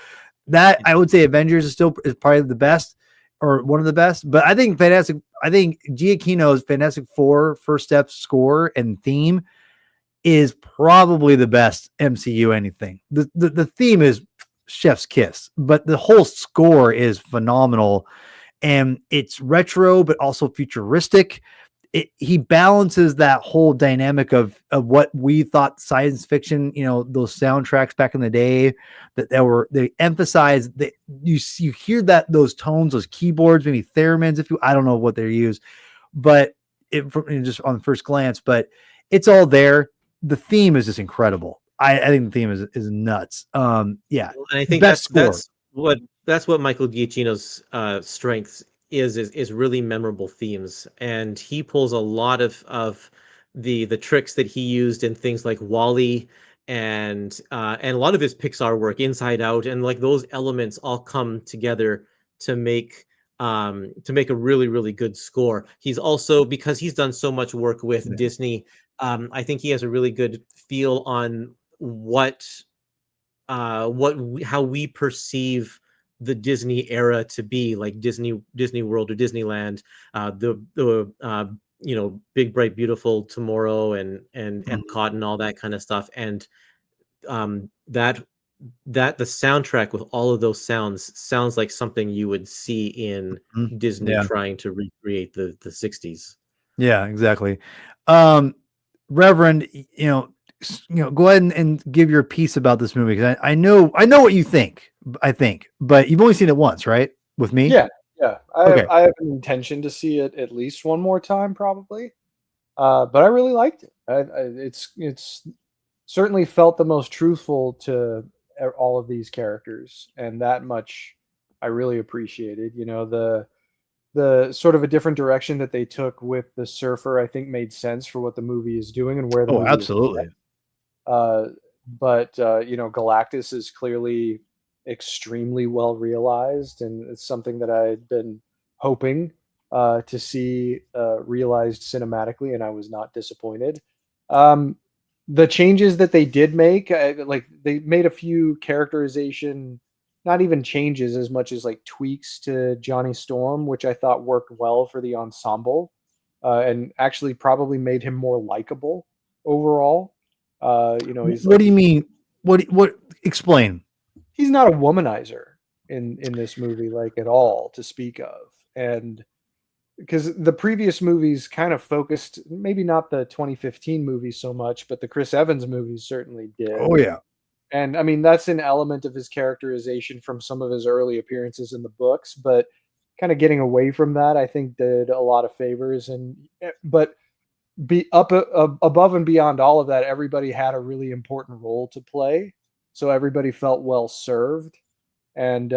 Speaker 1: that, I would say Avengers is probably the best, or one of the best. But I think Giacchino's Fantastic Four First Steps score and theme is probably the best MCU anything. The theme is chef's kiss, but the whole score is phenomenal. And it's retro, but also futuristic. He balances that whole dynamic of what we thought science fiction, those soundtracks back in the day they emphasize that you hear that those tones, those keyboards, maybe theremins, I don't know what they use, but just on first glance, but it's all there. The theme is just incredible. I think the theme is nuts. Yeah.
Speaker 2: And I think
Speaker 1: Best
Speaker 2: that's what Michael Giacchino's strengths is really memorable themes, and he pulls a lot of the tricks that he used in things like Wall-E, and a lot of his Pixar work, Inside Out, and like those elements all come together to make a really, really good score. He's also, because he's done so much work with Disney, I think he has a really good feel on how we perceive the Disney era to be, like Disney World or Disneyland, the Big Bright Beautiful Tomorrow, and Epcot, and all that kind of stuff. And that the soundtrack with all of those sounds like something you would see in Disney trying to recreate the 60s.
Speaker 1: Yeah, exactly. Reverend, go ahead and give your piece about this movie, because I know what you think. I think, but you've only seen it once, right? With me?
Speaker 3: Yeah.
Speaker 1: Okay.
Speaker 3: I have an intention to see it at least one more time, probably. But I really liked it. It's certainly felt the most truthful to all of these characters, and that much I really appreciated. The sort of a different direction that they took with the surfer, I think, made sense for what the movie is doing and where the movie
Speaker 1: absolutely.
Speaker 3: is but Galactus is clearly extremely well realized, and it's something that I had been hoping to see realized cinematically, and I was not disappointed. The changes that they did make, like they made a few characterization, not even changes as much as like tweaks to Johnny Storm, which I thought worked well for the ensemble, and actually probably made him more likable overall.
Speaker 1: What do you mean? What? Explain.
Speaker 3: He's not a womanizer in this movie, like, at all to speak of, and because the previous movies kind of focused, maybe not the 2015 movie so much, but the Chris Evans movies certainly did.
Speaker 1: Oh yeah.
Speaker 3: And I mean, that's an element of his characterization from some of his early appearances in the books, but kind of getting away from that, I think, did a lot of favors. And but be up above and beyond all of that, everybody had a really important role to play, so everybody felt well served. And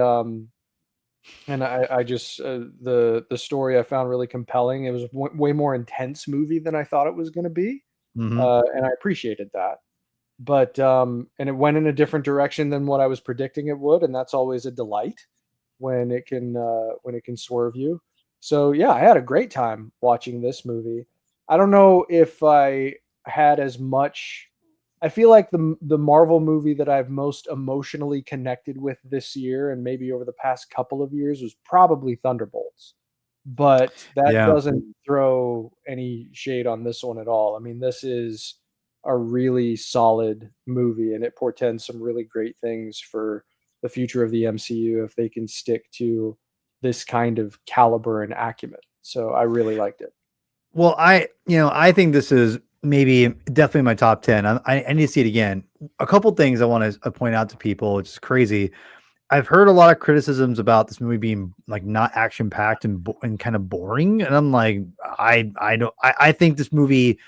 Speaker 3: I just the story I found really compelling. It was way more intense movie than I thought it was going to be,
Speaker 1: Mhm.
Speaker 3: and I appreciated that. But and it went in a different direction than what I was predicting it would, and that's always a delight when it can swerve you. So yeah, I had a great time watching this movie. I don't know if I had as much. I feel like the Marvel movie that I've most emotionally connected with this year and maybe over the past couple of years was probably Thunderbolts. But that
Speaker 1: Yeah.
Speaker 3: doesn't throw any shade on this one at all. I mean, this is a really solid movie and it portends some really great things for the future of the MCU if they can stick to this kind of caliber and acumen. So I really liked it.
Speaker 1: Well, I think this is maybe definitely my top 10. I need to see it again. A couple things I want to point out to people, which is crazy. I've heard a lot of criticisms about this movie being like not action packed and kind of boring. And I'm like, I think this movie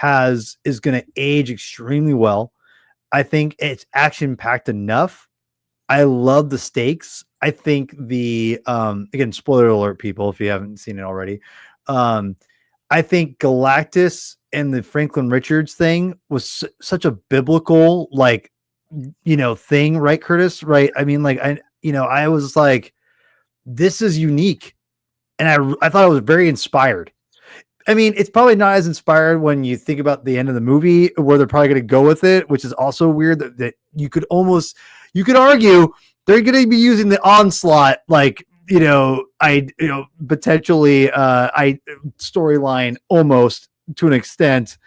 Speaker 1: is going to age extremely well. I think it's action packed enough. I love the stakes. I think again, spoiler alert, people, if you haven't seen it already. Um, I think Galactus and the Franklin Richards thing was such a biblical, like, thing, right, Curtis? Right. I mean, like, I was like, this is unique. And I thought it was very inspired. I mean, it's probably not as inspired when you think about the end of the movie where they're probably going to go with it, which is also weird that you could argue they're going to be using the onslaught, like, potentially, storyline almost to an extent,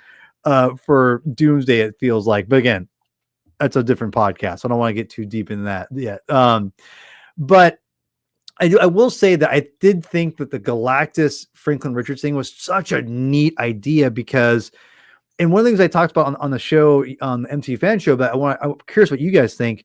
Speaker 1: for Doomsday, it feels like, but again, that's a different podcast. I don't want to get too deep in that yet. But I will say that I did think that the Galactus Franklin Richards thing was such a neat idea because, and one of the things I talked about on the show, on the MCU fan show, but I'm curious what you guys think,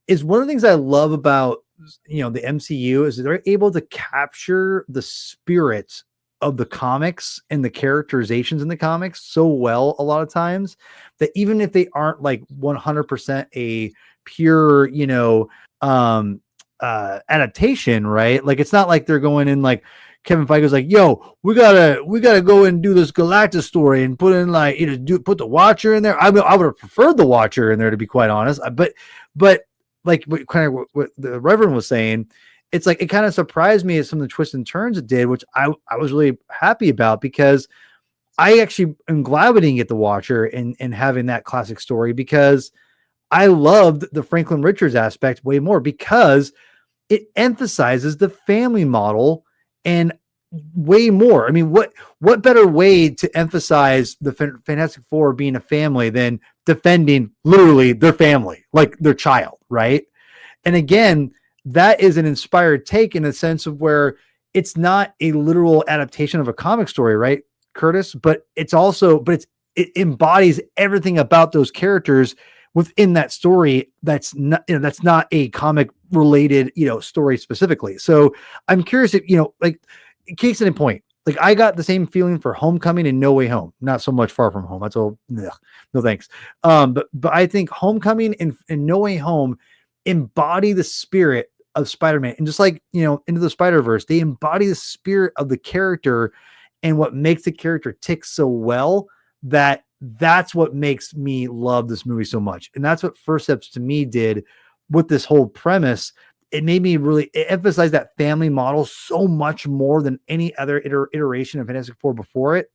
Speaker 1: is one of the things I love about, the MCU is they're able to capture the spirit of the comics and the characterizations in the comics so well a lot of times that even if they aren't like 100% a pure, adaptation, right? Like it's not like they're going in like Kevin Feige's like, yo, we gotta go and do this Galactus story and put in like, put the Watcher in there. I would have preferred the Watcher in there, to be quite honest. But like what the Reverend was saying, it's like it kind of surprised me at some of the twists and turns it did, which I was really happy about because I actually am glad we didn't get the Watcher and having that classic story because I loved the Franklin Richards aspect way more because it emphasizes the family model and way more. I mean, what better way to emphasize the Fantastic Four being a family than defending literally their family, like their child, right? And again, that is an inspired take in a sense of where it's not a literal adaptation of a comic story, right, Curtis? But it embodies everything about those characters within that story that's not a comic related story specifically. So I'm curious if like case in point, like I got the same feeling for Homecoming and No Way Home, not so much Far From Home. That's all, no thanks. But I think Homecoming and No Way Home embody the spirit of Spider-Man, and just like Into the Spider-Verse, they embody the spirit of the character and what makes the character tick so well that's what makes me love this movie so much. And that's what First Steps to me did with this whole premise. It made me really emphasize that family model so much more than any other iteration of Fantastic Four before it.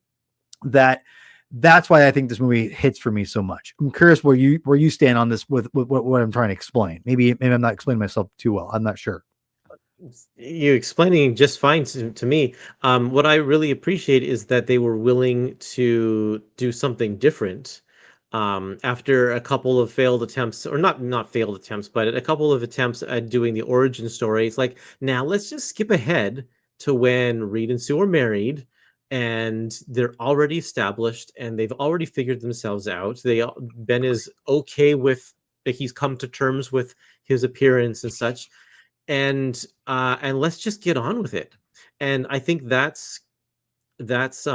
Speaker 1: That's why I think this movie hits for me so much. I'm curious where you stand on this with what I'm trying to explain. Maybe I'm not explaining myself too well. I'm not sure.
Speaker 2: You're explaining just fine to me. What I really appreciate is that they were willing to do something different after a couple of failed attempts, or not failed attempts, but a couple of attempts at doing the origin story. It's like, now let's just skip ahead to when Reed and Sue are married and they're already established and they've already figured themselves out. Ben is okay with he's come to terms with his appearance and such, and let's just get on with it. And I think that's that's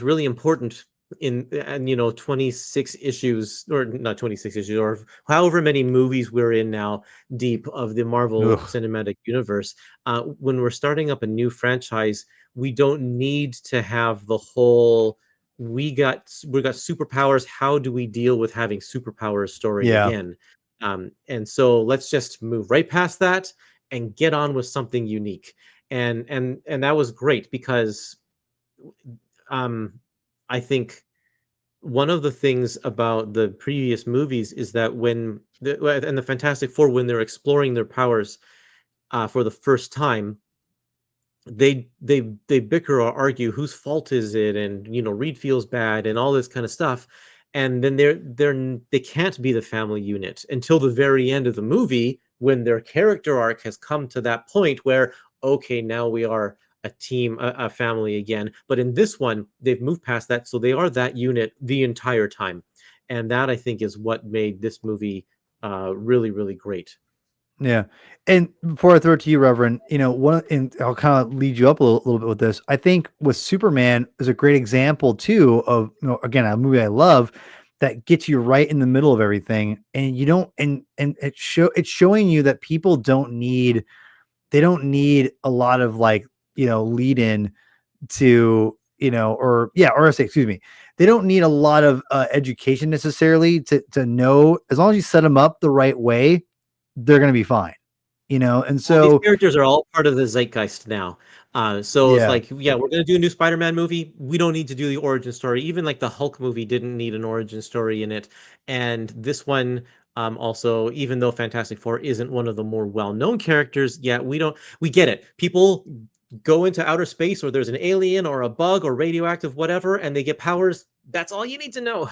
Speaker 2: really important in, and 26 issues, or not 26 issues, or however many movies we're in now deep of the Marvel
Speaker 1: Ugh.
Speaker 2: Cinematic Universe. When we're starting up a new franchise, we don't need to have the whole we got superpowers, how do we deal with having superpowers story
Speaker 1: Yeah.
Speaker 2: again. And so let's just move right past that and get on with something unique. And that was great because um, I think one of the things about the previous movies is that and the Fantastic Four, when they're exploring their powers for the first time, they bicker or argue whose fault is it, and Reed feels bad and all this kind of stuff, and then they can't be the family unit until the very end of the movie when their character arc has come to that point where, okay, now we are a team, a family again. But in this one, they've moved past that, so they are that unit the entire time, and that, I think, is what made this movie really, really great.
Speaker 1: Yeah. And before I throw it to you, Reverend, and I'll kind of lead you up a little bit with this. I think with Superman is a great example too of, again, a movie I love that gets you right in the middle of everything. And you don't, and it's showing you that people they don't need a lot of like, lead in to, or say, excuse me, they don't need a lot of education necessarily to know, as long as you set them up the right way, they're going to be fine, and
Speaker 2: Well, these
Speaker 1: so,
Speaker 2: characters are all part of the zeitgeist now. So it's
Speaker 1: yeah,
Speaker 2: like, yeah, we're gonna do a new Spider-Man movie. We don't need to do the origin story. Even like the Hulk movie didn't need an origin story in it. And this one, also, even though Fantastic Four isn't one of the more well-known characters, yeah, we get it. People go into outer space, or there's an alien or a bug or radioactive whatever, and they get powers. That's all you need to know.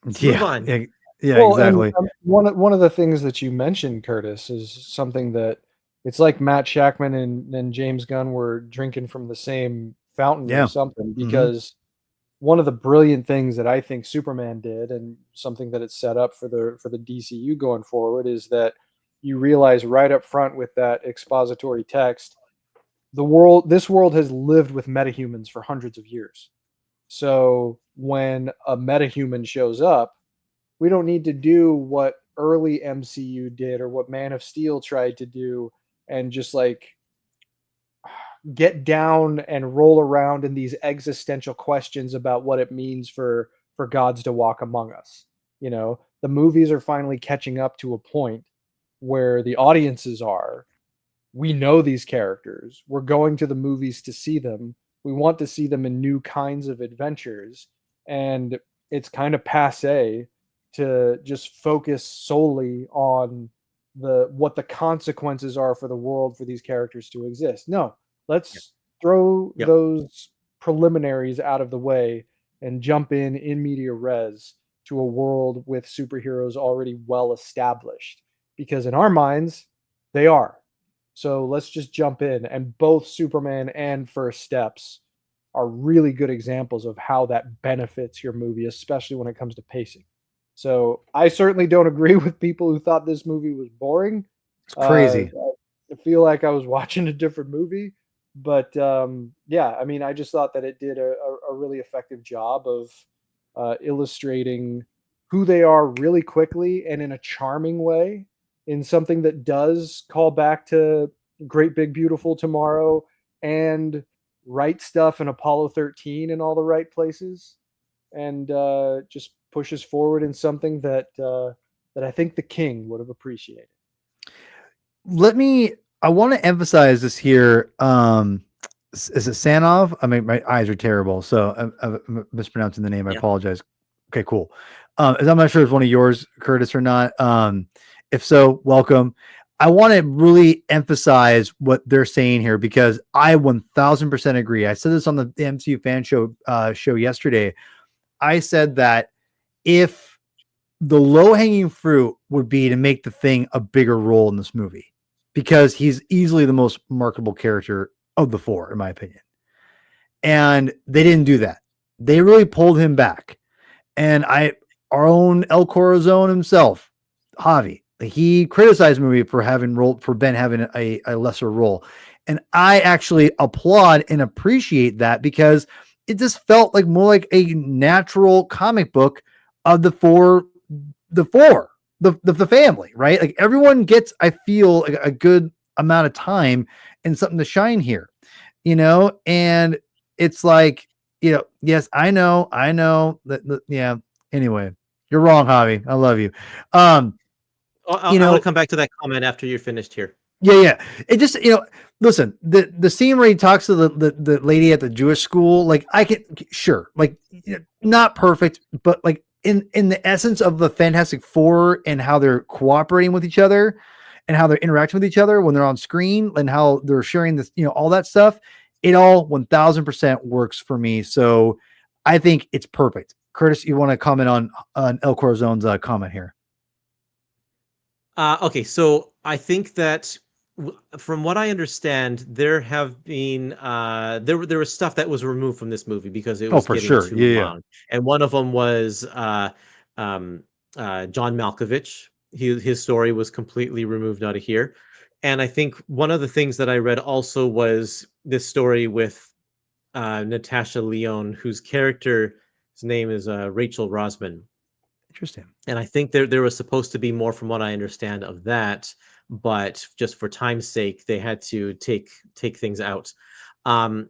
Speaker 2: Let's move
Speaker 1: yeah,
Speaker 2: on.
Speaker 1: yeah,
Speaker 3: Well, and
Speaker 1: exactly.
Speaker 3: one of the things that you mentioned, Curtis, is something that it's like Matt Shackman and James Gunn were drinking from the same fountain or
Speaker 1: Yeah.
Speaker 3: something.
Speaker 1: Hmm.
Speaker 3: Because one of the brilliant things that I think Superman did, and something that it's set up for the DCU going forward, is that you realize right up front with that expository text, this world has lived with metahumans for hundreds of years. So when a metahuman shows up, we don't need to do what early MCU did or what Man of Steel tried to do and just like get down and roll around in these existential questions about what it means for gods to walk among us. The movies are finally catching up to a point where the audiences are. We know these characters. We're going to the movies to see them. We want to see them in new kinds of adventures. And it's kind of passe to just focus solely on what the consequences are for the world for these characters to exist. No,
Speaker 2: Yeah.
Speaker 3: let's throw
Speaker 2: Yep.
Speaker 3: those preliminaries out of the way and jump in media res to a world with superheroes already well established, because in our minds they are. So let's just jump in. And both Superman and First Steps are really good examples of how that benefits your movie, especially when it comes to pacing. So I certainly don't agree with people who thought this movie was boring.
Speaker 1: It's crazy.
Speaker 3: I feel like I was watching a different movie. But yeah, I mean, I just thought that it did a really effective job of illustrating who they are really quickly and in a charming way, in something that does call back to Great Big Beautiful Tomorrow and Right Stuff and Apollo 13 in all the right places, and just pushes forward in something that I think the King would have appreciated.
Speaker 1: I want to emphasize this here. Is it Sanov? I mean, my eyes are terrible, so I'm mispronouncing the name. I
Speaker 2: Yeah.
Speaker 1: apologize. Okay, cool. I'm not sure if it's one of yours, Curtis, or not. If so, welcome. I want to really emphasize what they're saying here, because I 1000% agree. I said this on the MCU fan show yesterday. I said that if the low-hanging fruit would be to make the Thing a bigger role in this movie, because he's easily the most marketable character of the four, in my opinion. And they didn't do that. They really pulled him back. And our own El Corazon himself, Javi. He criticized the movie for Ben having a lesser role. And I actually applaud and appreciate that because it just felt like more like a natural comic book of the family, right? Like everyone gets, I feel, like a good amount of time and something to shine here, and it's like, yes, I know that, yeah. Anyway, you're wrong, Javi. I love you.
Speaker 2: I want to come back to that comment after you're finished here.
Speaker 1: Yeah. It just, listen, the scene where he talks to the lady at the Jewish school, like I can, sure, like not perfect, but like in the essence of the Fantastic Four and how they're cooperating with each other and how they're interacting with each other when they're on screen and how they're sharing this, all that stuff, it all 1000% works for me. So I think it's perfect. Curtis, you want to comment on El Corazon's comment here?
Speaker 2: Okay, so I think that from what I understand, there have been there was stuff that was removed from this movie because it was getting too long, and one of them was John Malkovich. His story was completely removed out of here, and I think one of the things that I read also was this story with Natasha Lyonne, whose character's name is Rachel Rosman.
Speaker 1: Interesting.
Speaker 2: And I think there was supposed to be more, from what I understand, of that, but just for time's sake, they had to take things out. And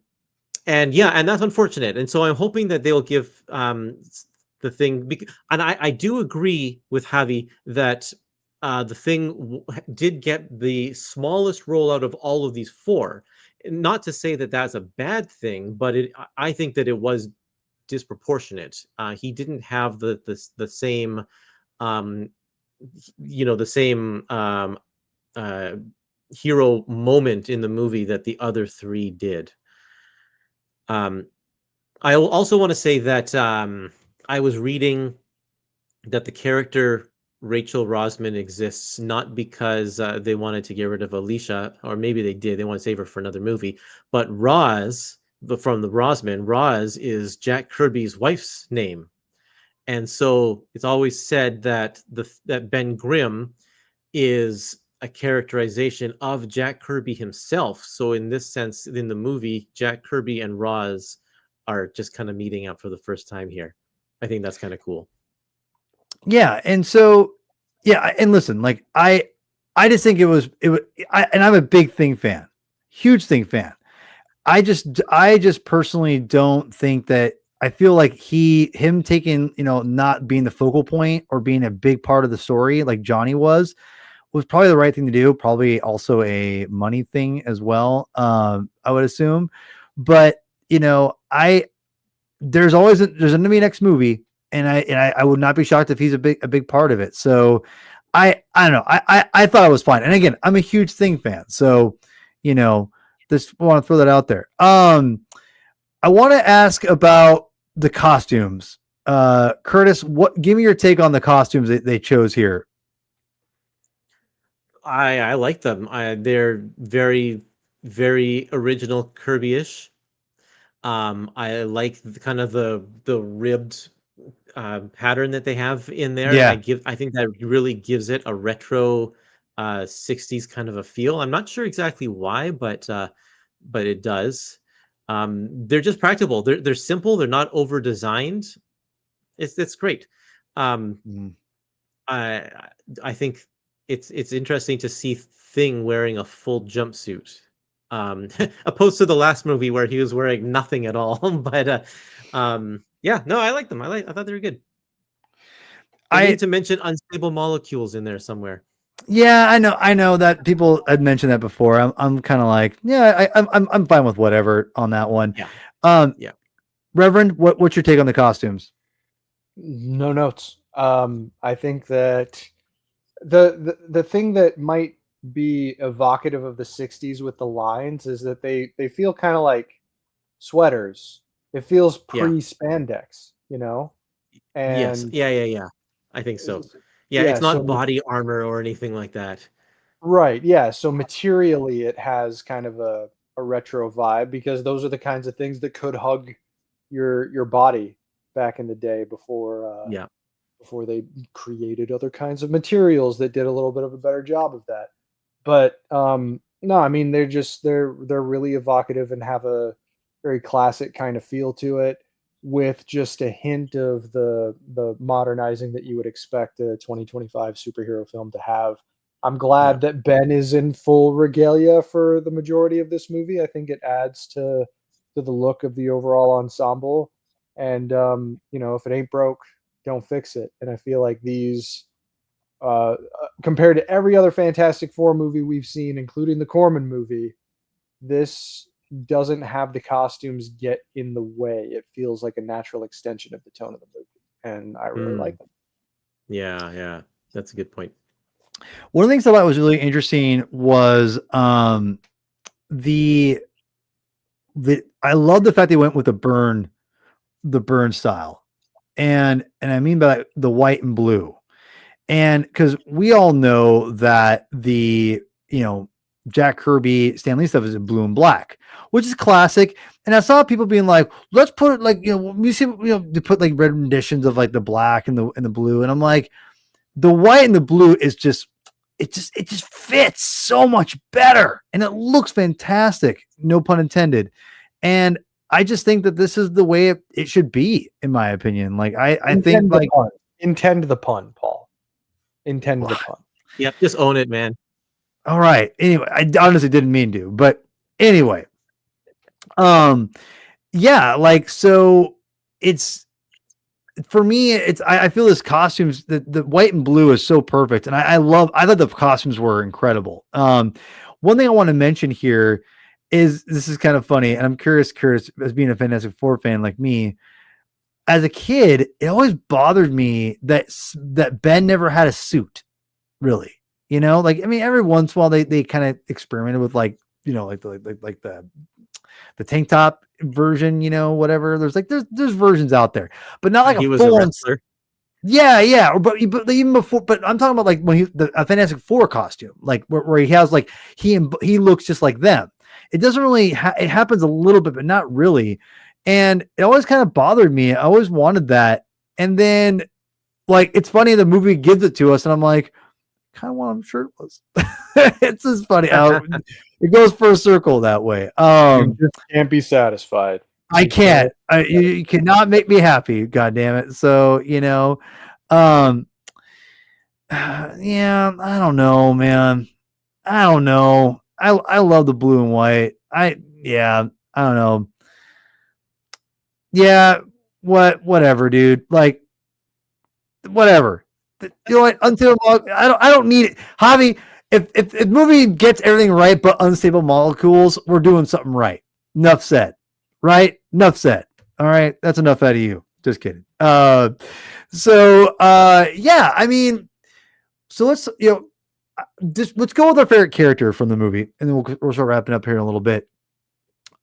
Speaker 2: yeah, and that's unfortunate. And so I'm hoping that they'll give the thing. And I do agree with Javi that the thing did get the smallest rollout of all of these four. Not to say that that's a bad thing, but I think that it was disproportionate. He didn't have the same the same hero moment in the movie that the other three did. I also want to say that I was reading that the character Rachel Rosman exists not because they wanted to get rid of Alicia, or maybe they did. They want to save her for another movie. But Roz, from the Rosman, Roz is Jack Kirby's wife's name. And so it's always said that that Ben Grimm is a characterization of Jack Kirby himself. So in this sense, in the movie, Jack Kirby and Roz are just kind of meeting up for the first time here. I think that's kind of cool.
Speaker 1: Yeah, and so and listen, like I just think it was and I'm a big Thing fan, huge Thing fan. I just personally don't think that. I feel like him taking, not being the focal point or being a big part of the story like Johnny was probably the right thing to do. Probably also a money thing as well. I would assume, but there's going to be a next movie, and I would not be shocked if he's a big part of it. So I don't know. I thought it was fine. And again, I'm a huge Thing fan, so just want to throw that out there. I want to ask about the costumes. Curtis, give me your take on the costumes that they chose here.
Speaker 2: I like them. They're very, very original Kirby-ish. I like kind of the ribbed pattern that they have in there.
Speaker 1: Yeah.
Speaker 2: I think that really gives it a retro 60s kind of a feel. I'm not sure exactly why, but it does. They're just practical. They're simple. They're not over designed. It's great. I think it's interesting to see Thing wearing a full jumpsuit, opposed to the last movie where he was wearing nothing at all. But yeah, no, I like them. I thought they were good. I need to mention Unstable Molecules in there somewhere.
Speaker 1: Yeah, I know that people had mentioned that before. I'm kind of like, yeah, I'm fine with whatever on that one.
Speaker 2: Yeah.
Speaker 1: Reverend, what's your take on the costumes?
Speaker 3: No notes. I think that the thing that might be evocative of the 60s with the lines is that they feel kind of like sweaters. It feels pre-spandex, And
Speaker 2: yes. Yeah. I think so. Yeah, it's not body armor or anything like that.
Speaker 3: Right. Yeah. So materially, it has kind of a retro vibe because those are the kinds of things that could hug your body back in the day before before they created other kinds of materials that did a little bit of a better job of that. But no, I mean they're really evocative and have a very classic kind of feel to it, with just a hint of the modernizing that you would expect a 2025 superhero film to have. I'm glad that Ben is in full regalia for the majority of this movie. I think it adds to the look of the overall ensemble. And if it ain't broke, don't fix it. And I feel like these, compared to every other Fantastic Four movie we've seen, including the Corman movie, this doesn't have the costumes get in the way. It feels like a natural extension of the tone of the movie, and I really like them.
Speaker 2: Yeah, that's a good point.
Speaker 1: One of the things I thought was really interesting was the I love the fact they went with the burn style, and I mean by that, the white and blue, and because we all know that the Jack Kirby, Stan Lee stuff is in blue and black, which is classic. And I saw people being like, let's put it like, we see, they put like red renditions of like the black and the blue. And I'm like, the white and the blue is just fits so much better. And it looks fantastic. No pun intended. And I just think that this is the way it should be, in my opinion. Like, I think like
Speaker 3: intend the pun, Paul. Intend the pun.
Speaker 2: Yep. Just own it, man.
Speaker 1: All right. Anyway, I honestly didn't mean to, but anyway, yeah, like, so it's, for me, I feel this costumes, the white and blue is so perfect. And I thought the costumes were incredible. One thing I want to mention here is, this is kind of funny. And I'm curious, as being a Fantastic Four fan like me, as a kid, it always bothered me that Ben never had a suit, really. Like, I mean, every once in a while they kind of experimented with like the tank top version, whatever. There's versions out there, but not like
Speaker 2: he
Speaker 1: a
Speaker 2: was
Speaker 1: full
Speaker 2: a wrestler.
Speaker 1: Yeah. But even before, but I'm talking about like when a Fantastic Four costume, like where he has like, he looks just like them. It doesn't really, it happens a little bit, but not really. And it always kind of bothered me. I always wanted that. And then like, it's funny, the movie gives it to us and I'm like, kind of want him shirtless. It's just funny how it goes for a circle that way.
Speaker 3: You just can't be satisfied.
Speaker 1: I can't. You cannot make me happy. God damn it. So yeah, I don't know, man. I don't know. I love the blue and white. I don't know. Yeah, whatever, dude. Like, whatever. You know what? Unstable. I don't need it, Javi. If the movie gets everything right, but unstable molecules, we're doing something right. Enough said. Right? Enough said. All right, that's enough out of you. Just kidding. Yeah. I mean, so let's let's go with our favorite character from the movie, and then we'll start wrapping up here in a little bit.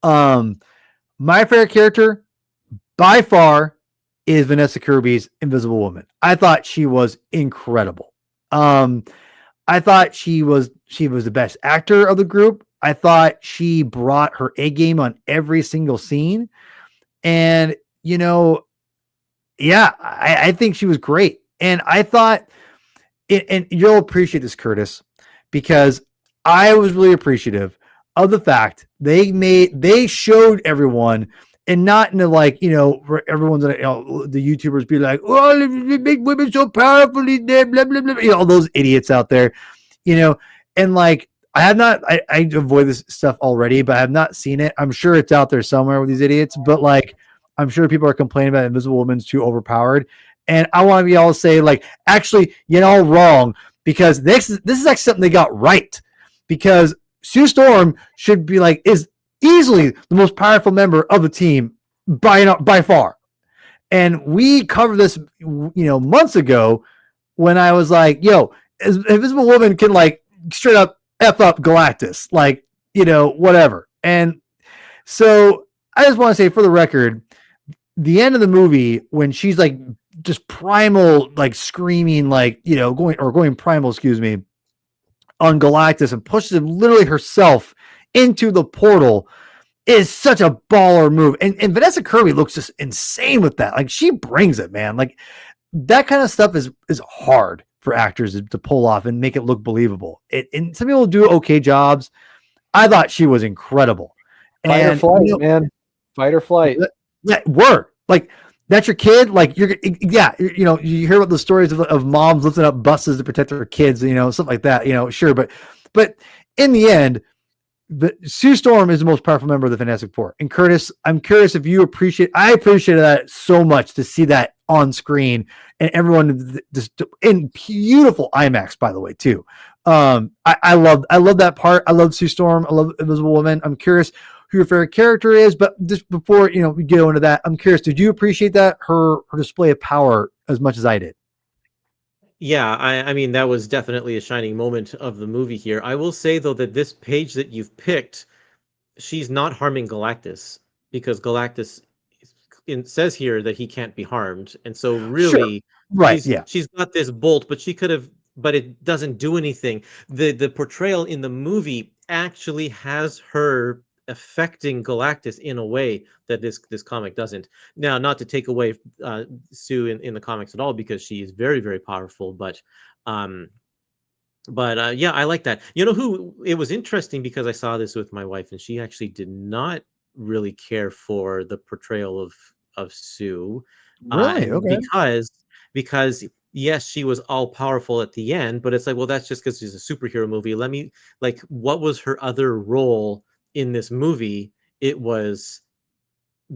Speaker 1: My favorite character, by far, is Vanessa Kirby's Invisible Woman. I thought she was incredible. I thought she was the best actor of the group. I thought she brought her A game on every single scene. And, I think she was great. And I thought, and you'll appreciate this, Curtis, because I was really appreciative of the fact they showed everyone. And not in the like, where everyone's the YouTubers be like, oh, they make women so powerful, blah, blah, blah, all those idiots out there, and like, I avoid this stuff already, but I have not seen it. I'm sure it's out there somewhere with these idiots, but like, I'm sure people are complaining about Invisible Woman's too overpowered. And I want to be all say like, actually, wrong, because this is actually something they got right, because Sue Storm should be like, is easily the most powerful member of the team by far. And we covered this, months ago when I was like, Invisible Woman can like straight up F up Galactus, like, whatever. And so I just want to say, for the record, the end of the movie, when she's like just primal, like screaming, like, going primal, on Galactus and pushes him literally herself into the portal, is such a baller move. And Vanessa Kirby looks just insane with that. Like, she brings it, man. Like, that kind of stuff is hard for actors to pull off and make it look believable. And some people do okay jobs. I thought she was incredible.
Speaker 3: Fight or
Speaker 1: And
Speaker 3: flight, man. Fight or flight.
Speaker 1: Yeah, word. Like, that's your kid. Like, yeah, you hear about the stories of moms lifting up buses to protect their kids, stuff like that, sure. But in the end, Sue Storm is the most powerful member of the Fantastic Four. And Curtis, I'm curious if you I appreciated that so much to see that on screen and everyone just in beautiful IMAX, by the way, too. I love that part. I love Sue Storm. I love Invisible Woman. I'm curious who your favorite character is, but just before we go into that, I'm curious, did you appreciate that her display of power as much as I did?
Speaker 2: Yeah, I mean, that was definitely a shining moment of the movie here. I will say, though, that this page that you've picked, she's not harming Galactus, because Galactus says here that he can't be harmed. And so really,
Speaker 1: sure. Right, yeah.
Speaker 2: she's got this bolt, but she could have, but it doesn't do anything. The portrayal in the movie actually has her affecting Galactus in a way that this comic doesn't. Now, not to take away Sue in the comics at all, because she is very, very powerful, but yeah, I like that. Who it was interesting, because I saw this with my wife, and she actually did not really care for the portrayal of Sue.
Speaker 1: Really? Okay.
Speaker 2: Because yes, she was all powerful at the end, but it's like, well, that's just because she's a superhero movie. Let me, like, what was her other role in this movie? It was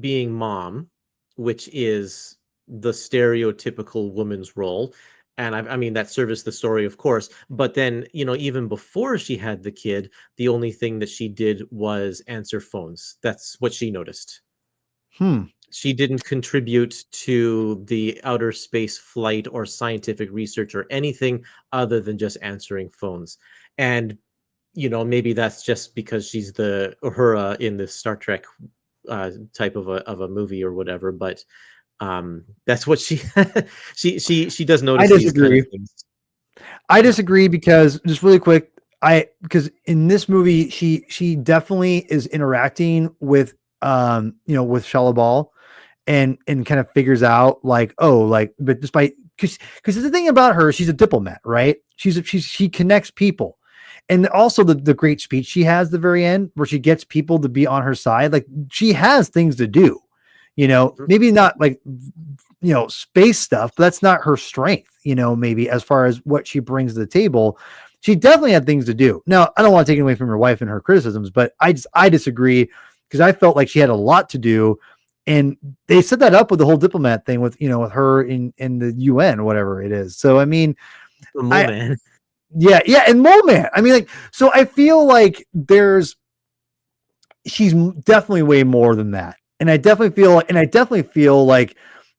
Speaker 2: being mom, which is the stereotypical woman's role. And I mean, that serviced the story, of course. But then, even before she had the kid, the only thing that she did was answer phones. That's what she noticed. She didn't contribute to the outer space flight or scientific research or anything other than just answering phones. And, maybe that's just because she's the Uhura in the Star Trek type of a movie or whatever. But that's what she she does notice these kind of things.
Speaker 1: I disagree, because just really quick, because in this movie she definitely is interacting with with Shellabal and kind of figures out like, but despite, because the thing about her, she's a diplomat, right? She connects people. And also the great speech she has at the very end, where she gets people to be on her side. Like, she has things to do, maybe not like, space stuff, but that's not her strength, maybe as far as what she brings to the table. She definitely had things to do. Now, I don't want to take it away from her wife and her criticisms, but I disagree, because I felt like she had a lot to do. And they set that up with the whole diplomat thing with, with her in the UN, whatever it is. So, I mean, yeah. And Mole Man. I mean, like, so I feel like she's definitely way more than that. And I definitely feel like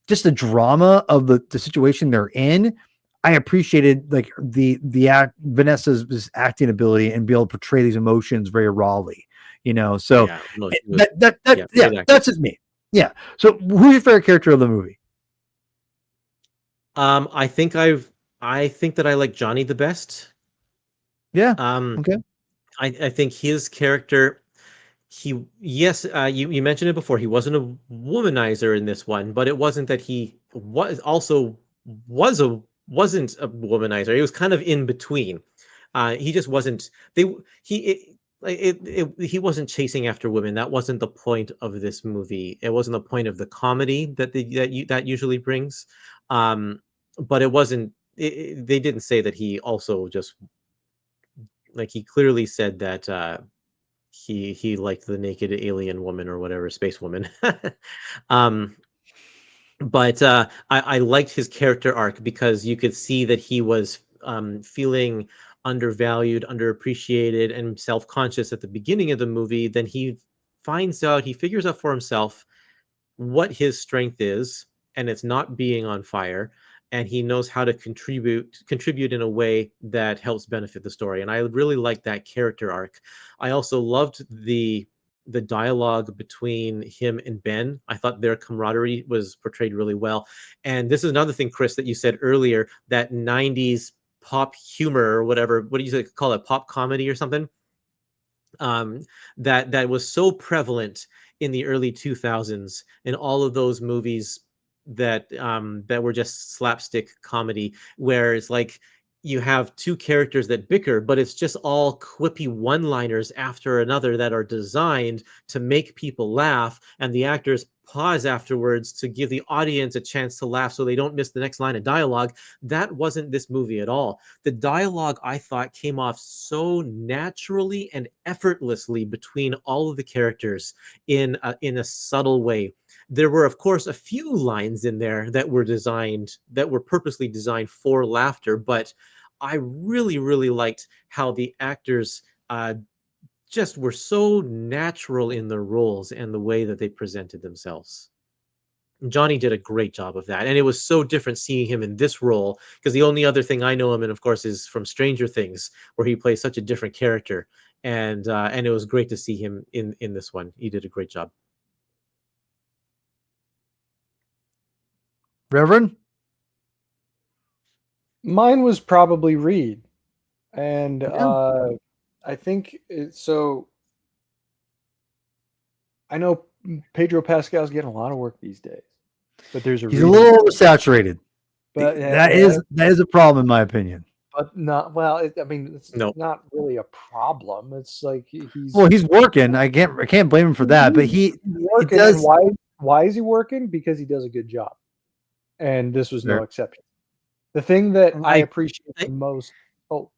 Speaker 1: just the drama of the situation they're in. I appreciated like Vanessa's acting ability and be able to portray these emotions very rawly, so that's just me. Yeah. So who's your favorite character of the movie?
Speaker 2: I think that I like Johnny the best.
Speaker 1: Yeah. Okay.
Speaker 2: I think his character, you mentioned it before, he wasn't a womanizer in this one, but it wasn't that he wasn't a womanizer. He was kind of in between. He just wasn't. He wasn't chasing after women. That wasn't the point of this movie. It wasn't the point of the comedy that usually brings. But it wasn't. They didn't say that he also just, like, he clearly said that he liked the naked alien woman or whatever, space woman. But I liked his character arc, because you could see that he was feeling undervalued, underappreciated, and self-conscious at the beginning of the movie. Then he figures out for himself what his strength is, and it's not being on fire, and he knows how to contribute in a way that helps benefit the story. And I really liked that character arc. I also loved the dialogue between him and Ben. I thought their camaraderie was portrayed really well. And this is another thing, Chris, that you said earlier, that 90s pop humor, or whatever, what do you call it, pop comedy or something, that was so prevalent in the early 2000s, in all of those movies, that were just slapstick comedy, where it's like you have two characters that bicker, but it's just all quippy one-liners after another that are designed to make people laugh, and the actors pause afterwards to give the audience a chance to laugh so they don't miss the next line of dialogue. That wasn't this movie at all. The dialogue, I thought, came off so naturally and effortlessly between all of the characters in a subtle way. There were, of course, a few lines in there that were purposely designed for laughter, but I really, really liked how the actors just were so natural in their roles and the way that they presented themselves. Johnny did a great job of that, and it was so different seeing him in this role, because the only other thing I know him in, of course, is from Stranger Things, where he plays such a different character, and it was great to see him in this one. He did a great job.
Speaker 1: Reverend?
Speaker 3: Mine was probably Reed, and I think so. I know Pedro Pascal's getting a lot of work these days, but there's
Speaker 1: he's a little oversaturated. But that is a problem in my opinion.
Speaker 3: But not well. I mean, it's
Speaker 2: No.
Speaker 3: not really a problem. It's like he's
Speaker 1: working. I can't blame him for that. But he's
Speaker 3: working. And why is he working? Because he does a good job, and this was no exception. The thing that I appreciate the most. Oh,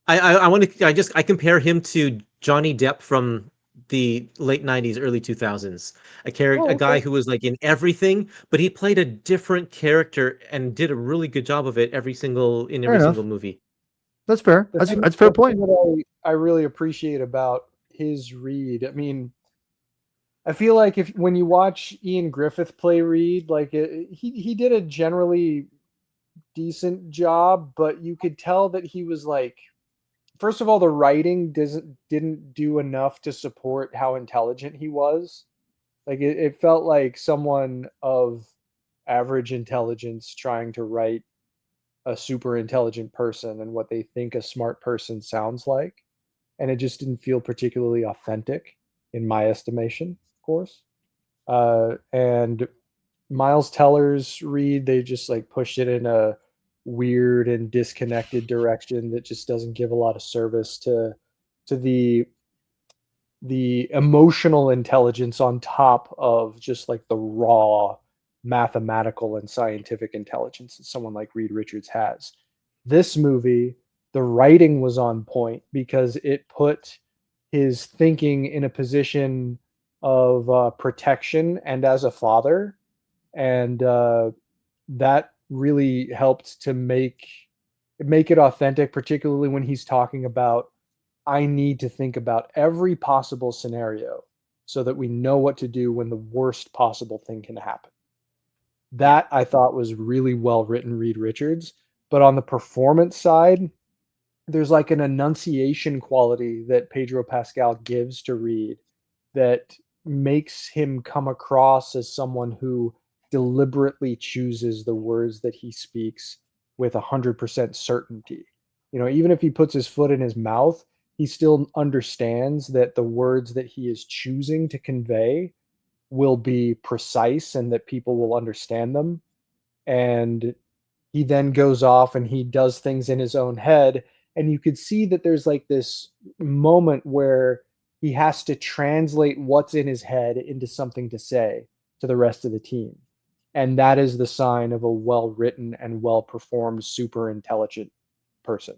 Speaker 2: I compare him to Johnny Depp from the late 90s, early 2000s. A guy who was like in everything, but he played a different character and did a really good job of it every single movie.
Speaker 1: That's fair. That's a fair point.
Speaker 3: What I really appreciate about his Reed, I mean, I feel like when you watch Ian Griffith play Reed, like he did a generally decent job, but you could tell that he was like, first of all, the writing didn't do enough to support how intelligent he was. Like it felt like someone of average intelligence trying to write a super intelligent person and what they think a smart person sounds like. And it just didn't feel particularly authentic in my estimation, of course. And Miles Teller's Reed, they just like pushed it in a weird and disconnected direction that just doesn't give a lot of service to the emotional intelligence on top of just like the raw mathematical and scientific intelligence that someone like Reed Richards has. This movie, the writing was on point because it put his thinking in a position of protection and as a father, and that really helped to make it authentic, particularly when he's talking about, I need to think about every possible scenario so that we know what to do when the worst possible thing can happen. That I thought was really well written, Reed Richards. But on the performance side, there's like an enunciation quality that Pedro Pascal gives to Reed that makes him come across as someone who deliberately chooses the words that he speaks with 100% certainty. You know, even if he puts his foot in his mouth, he still understands that the words that he is choosing to convey will be precise and that people will understand them. And he then goes off and he does things in his own head. And you could see that there's like this moment where he has to translate what's in his head into something to say to the rest of the team. And that is the sign of a well-written and well-performed, super intelligent person.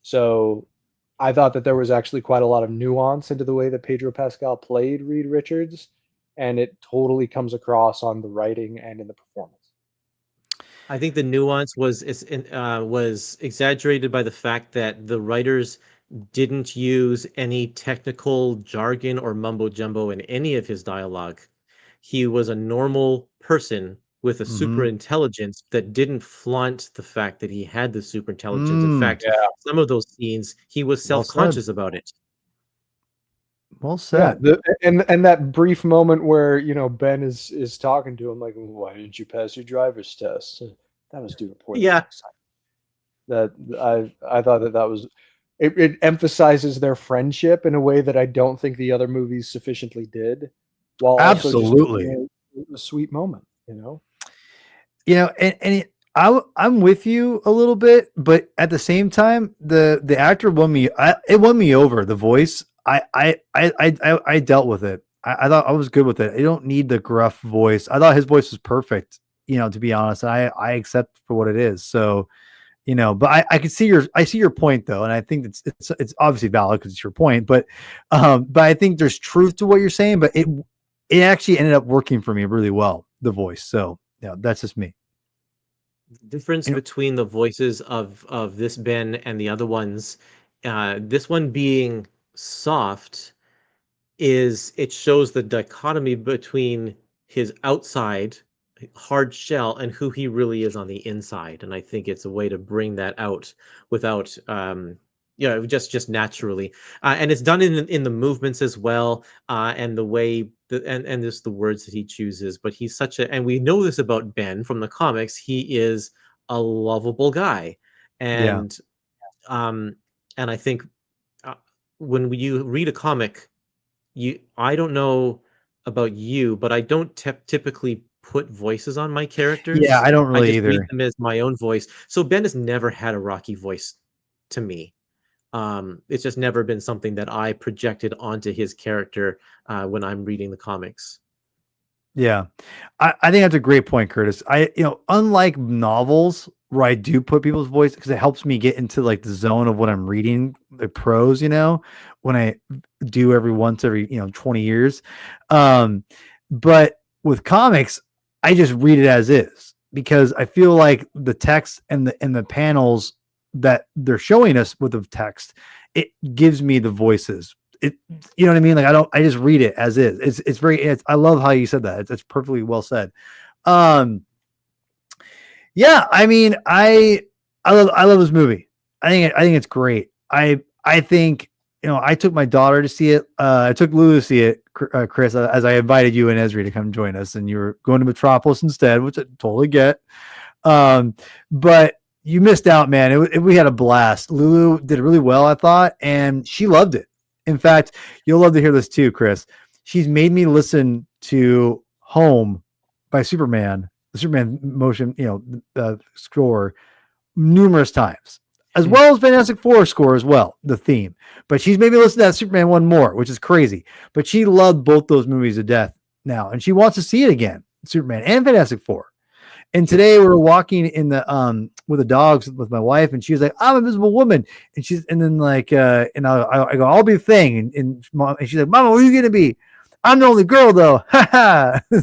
Speaker 3: So I thought that there was actually quite a lot of nuance into the way that Pedro Pascal played Reed Richards, and it totally comes across on the writing and in the performance.
Speaker 2: I think the nuance was exaggerated by the fact that the writers didn't use any technical jargon or mumbo jumbo in any of his dialogue. He was a normal person with a super intelligence that didn't flaunt the fact that he had the super intelligence. In fact, some of those scenes, he was self-conscious about it.
Speaker 1: Well said.
Speaker 3: Yeah, and that brief moment where, you know, Ben is talking to him like, why didn't you pass your driver's test? That was due to poor.
Speaker 2: Yeah.
Speaker 3: That I thought that was it emphasizes their friendship in a way that I don't think the other movies sufficiently did. While
Speaker 1: absolutely
Speaker 3: also just a sweet moment, you know.
Speaker 1: I'm with you a little bit, but at the same time, the actor won me. It won me over. The voice, I dealt with it. I thought I was good with it. I don't need the gruff voice. I thought his voice was perfect. To be honest, I accept for what it is. So, but I can see I see your point though, and I think it's obviously valid because it's your point. But I think there's truth to what you're saying. But it actually ended up working for me really well. The voice. So that's just me.
Speaker 2: Difference between the voices of this Ben and the other ones, this one being soft, is it shows the dichotomy between his outside hard shell and who he really is on the inside, and I think it's a way to bring that out without just naturally, and it's done in the movements as well, and the way and just the words that he chooses. But he's and we know this about Ben from the comics, he is a lovable guy, and I think when you read a comic, I don't know about you, but I don't typically put voices on my characters.
Speaker 1: Yeah, I don't really
Speaker 2: I just read
Speaker 1: either.
Speaker 2: them as my own voice. So Ben has never had a Rocky voice to me. It's just never been something that I projected onto his character when I'm reading the comics.
Speaker 1: Yeah, I think that's a great point, Curtis. Unlike novels where I do put people's voice because it helps me get into like the zone of what I'm reading, the prose, when I do every 20 years. But with comics, I just read it as is because I feel like the text and the panels that they're showing us with the text, it gives me the voices. You know what I mean? Like I just read it as is. I love how you said that. It's perfectly well said. Yeah, I mean, I love this movie. I think it's great. I think, I took my daughter to see it. I took Lulu to see it, Chris, as I invited you and Esri to come join us, and you were going to Metropolis instead, which I totally get. But you missed out, man. We had a blast. Lulu did really well, I thought, and she loved it. In fact, you'll love to hear this too, Chris. She's made me listen to Home by Superman, the Superman motion, score numerous times, as well as Fantastic Four score as well, the theme. But she's made me listen to that Superman one more, which is crazy. But she loved both those movies to death now, and she wants to see it again, Superman and Fantastic Four. And today we were walking in the with the dogs with my wife, and she was like, "I'm an Invisible Woman," and then like and I go, "I'll be the Thing," and she's like, "Mama, what are you gonna be?" "I'm the only girl though."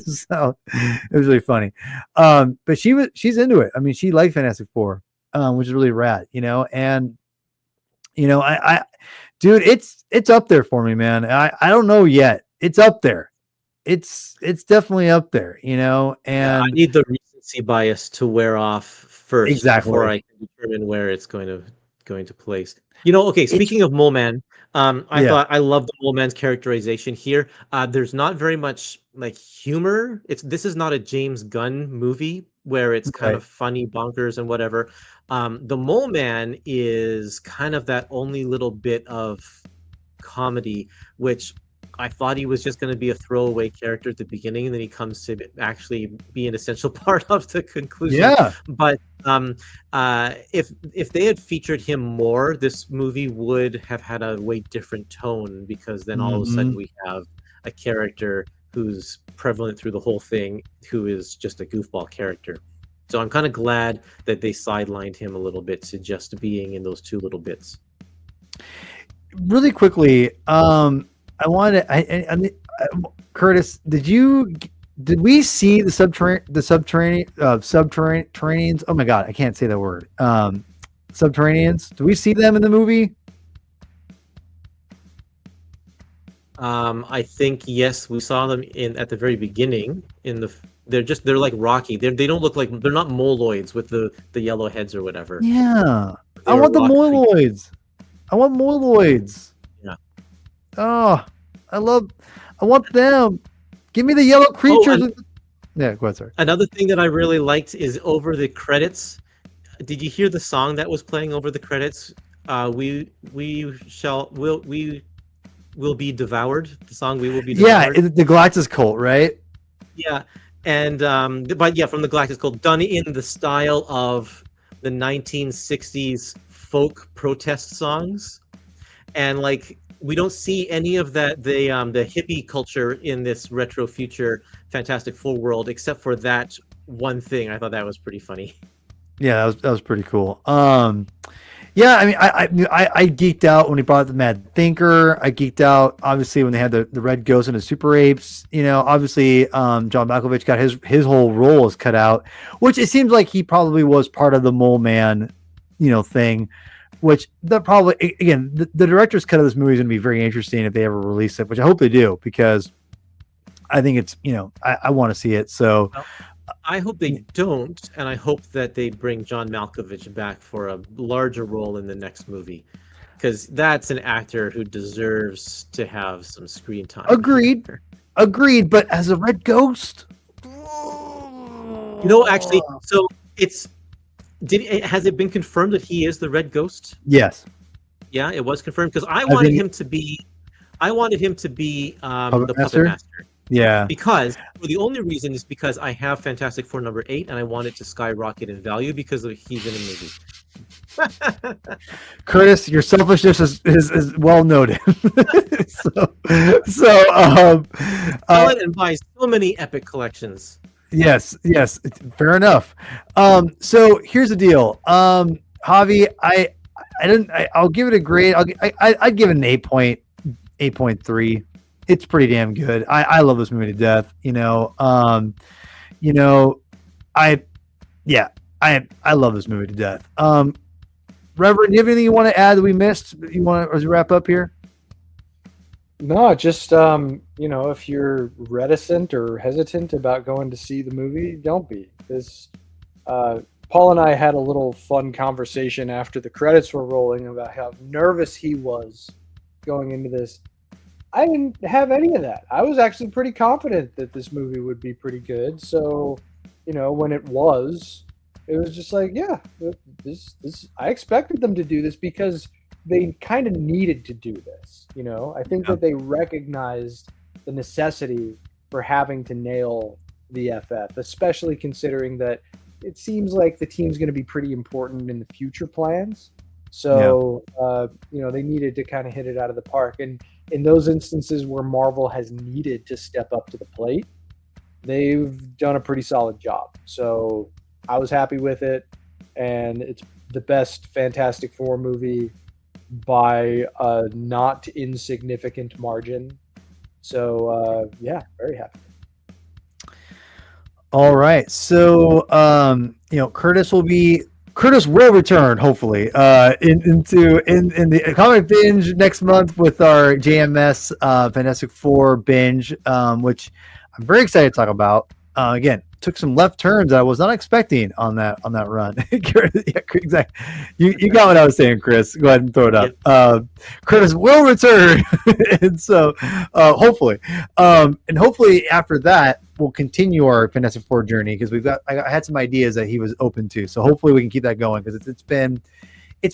Speaker 1: So it was really funny. But she's into it. I mean, she liked Fantastic Four, which is really rad, and I dude, it's up there for me, man. I don't know yet. It's up there. It's definitely up there, and
Speaker 2: I need the recency bias to wear off first
Speaker 1: exactly
Speaker 2: before I can determine where it's going to place. Okay, speaking of Mole Man, thought I love the Mole Man's characterization here. There's not very much like humor. This is not a James Gunn movie where it's kind of funny, bonkers, and whatever. The Mole Man is kind of that only little bit of comedy, which I thought he was just going to be a throwaway character at the beginning, and then he comes to actually be an essential part of the conclusion.
Speaker 1: Yeah.
Speaker 2: But if they had featured him more, this movie would have had a way different tone, because then all of a sudden we have a character who's prevalent through the whole thing, who is just a goofball character. So I'm kind of glad that they sidelined him a little bit to just being in those two little bits.
Speaker 1: Really quickly, I wanted Curtis, did we see the subterraneans? Oh my God, I can't say that word. Subterraneans. Do we see them in the movie?
Speaker 2: I think yes, we saw them at the very beginning. They're like Rocky. They don't look like, they're not moloids with the yellow heads or whatever.
Speaker 1: Yeah, I want the moloids. I want moloids.
Speaker 2: Yeah.
Speaker 1: Oh, I want them. Give me the yellow creatures. Yeah, go ahead, sorry.
Speaker 2: Another thing that I really liked is over the credits. Did you hear the song that was playing over the credits? We will be devoured. The song "We Will Be Devoured."
Speaker 1: Yeah, the Galactus cult, right?
Speaker 2: Yeah. And but yeah, from the Galactic School, done in the style of the 1960s folk protest songs, and like we don't see any of that the hippie culture in this retro future Fantastic Four world, except for that one thing. I thought that was pretty funny.
Speaker 1: Yeah, that was pretty cool. Yeah, I mean, I geeked out when he brought the Mad Thinker. I geeked out obviously when they had the Red Ghost and the Super Apes. You know, obviously, John Malkovich got his whole role is cut out, which it seems like he probably was part of the Mole Man, you know, thing. Which that probably again the director's cut of this movie is going to be very interesting if they ever release it, which I hope they do because I think it's I want to see it. So.
Speaker 2: Well, I hope they don't, and I hope that they bring John Malkovich back for a larger role in the next movie, because that's an actor who deserves to have some screen time.
Speaker 1: Agreed. But as a Red Ghost,
Speaker 2: actually, so has it been confirmed that he is the Red Ghost?
Speaker 1: Yes.
Speaker 2: Yeah, it was confirmed because I wanted him to be the Puppet Master.
Speaker 1: Yeah.
Speaker 2: Because the only reason is because I have Fantastic Four #8 and I want it to skyrocket in value because he's in a movie.
Speaker 1: Curtis, your selfishness is well noted. so
Speaker 2: and buy so many epic collections.
Speaker 1: Yes, fair enough. So here's the deal. Javi, I'll give it a grade. I'd give it an 8.3. It's pretty damn good. I love this movie to death. I love this movie to death. Reverend, do you have anything you want to add that we missed? You want to wrap up here?
Speaker 3: No, just if you're reticent or hesitant about going to see the movie, don't be. This Paul and I had a little fun conversation after the credits were rolling about how nervous he was going into this. I didn't have any of that. I was actually pretty confident that this movie would be pretty good. So, when it was just like, yeah, this I expected them to do this because they kind of needed to do this. I think that they recognized the necessity for having to nail the FF, especially considering that it seems like the team's going to be pretty important in the future plans. So, they needed to kind of hit it out of the park. And in those instances where Marvel has needed to step up to the plate, they've done a pretty solid job. So I was happy with it. And it's the best Fantastic Four movie by a not insignificant margin. So, very happy.
Speaker 1: All right. So, Curtis will return hopefully in the Comic Binge next month with our JMS Fantastic Four binge, which I'm very excited to talk about. Again, took some left turns that I was not expecting on that run. Yeah, exactly. You got what I was saying, Chris. Go ahead and throw it up. Yep. Curtis will return, and so hopefully after that we'll continue our Fantastic Four journey because I had some ideas that he was open to. So hopefully we can keep that going because it's been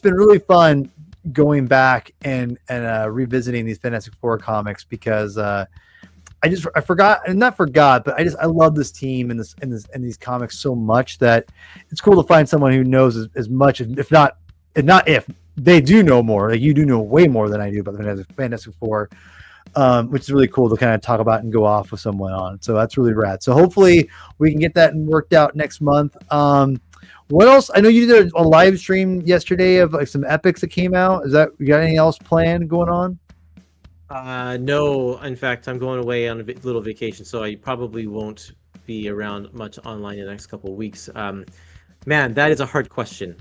Speaker 1: really fun going back and revisiting these Fantastic Four comics because I love this team and these comics so much that it's cool to find someone who knows as much, if they do know more. Like you do know way more than I do about the Fantastic Four, which is really cool to kind of talk about and go off with someone on. So that's really rad. So hopefully we can get that worked out next month. What else? I know you did a live stream yesterday of like some epics that came out. You got anything else planned going on?
Speaker 2: No, in fact, I'm going away on a little vacation, so I probably won't be around much online in the next couple of weeks. Man, that is a hard question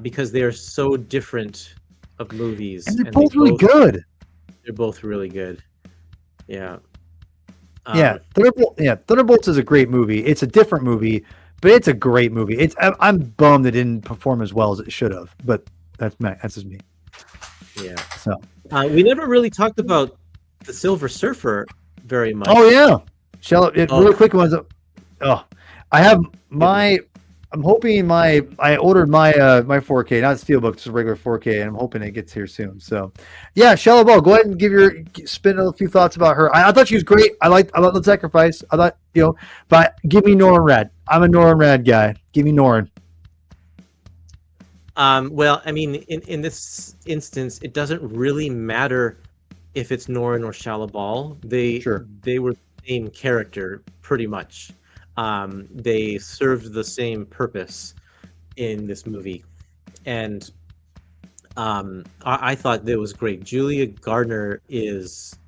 Speaker 2: because they are so different of movies.
Speaker 1: And they're both really good.
Speaker 2: They're both really good. Yeah.
Speaker 1: Thunderbolts is a great movie. It's a different movie, but it's a great movie. I'm bummed it didn't perform as well as it should have, but that's just me.
Speaker 2: Yeah.
Speaker 1: So
Speaker 2: we never really talked about the Silver Surfer very much.
Speaker 1: Oh yeah, really quick ones. Oh, I have my I'm hoping I ordered my my 4K, not Steelbook, just a regular 4K, and I'm hoping it gets here soon. So, yeah, Shella Ball, go ahead and spin a few thoughts about her. I thought she was great. I love the sacrifice. I thought but give me Norrin Rad. I'm a Norrin Rad guy. Give me Norrin.
Speaker 2: Well, I mean, in this instance, it doesn't really matter if it's Norrin or Shalabal. They were the same character pretty much. They served the same purpose in this movie, and I thought that was great. Julia Gardner is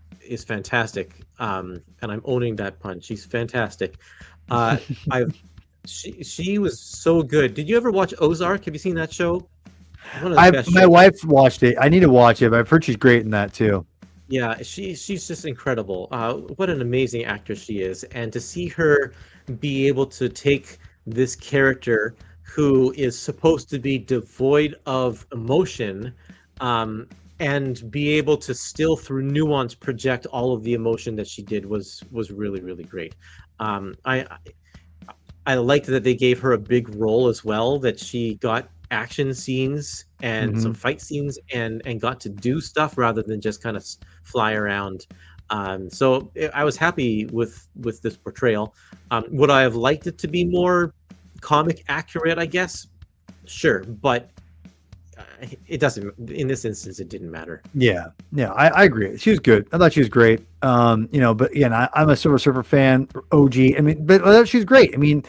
Speaker 2: fantastic, and I'm owning that pun. She's fantastic. She was so good. Did you ever watch Ozark? Have you seen that show?
Speaker 1: My wife watched it. I need to watch it, but I've heard she's great in that too.
Speaker 2: Yeah, she's just incredible. What an amazing actress she is, and to see her be able to take this character who is supposed to be devoid of emotion, and be able to still, through nuance, project all of the emotion that she did was really, really great. I liked that they gave her a big role as well, that she got action scenes and some fight scenes and got to do stuff rather than just kind of fly around. So I was happy with this portrayal. Would I have liked it to be more comic accurate, I guess? Sure, but it doesn't, in this instance, it didn't matter.
Speaker 1: Yeah, I agree. She was good. I thought she was great. But again, I'm a Silver Surfer fan, OG. I mean, but she's great. I mean,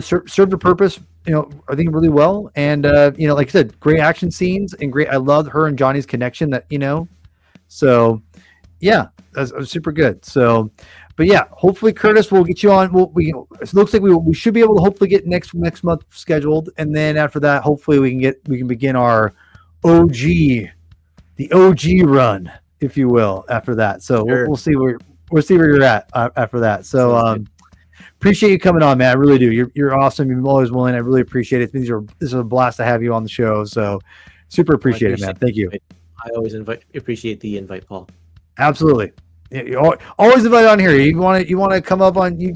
Speaker 1: served her purpose, I think really well. And, like I said, great action scenes and great. I loved her and Johnny's connection so yeah, that was super good. So, but yeah, hopefully Curtis will get you on. It looks like we should be able to hopefully get next month scheduled. And then after that, hopefully we can begin our the OG run, if you will, after that. So
Speaker 2: sure.
Speaker 1: we'll see where you're at after that. So, appreciate you coming on, man. I really do. You're awesome. You're always willing. I really appreciate it. This is a blast to have you on the show. So super appreciate it, man. Thank you.
Speaker 2: I always appreciate the invite, Paul.
Speaker 1: Absolutely. You always invite on here. You want to come up on, you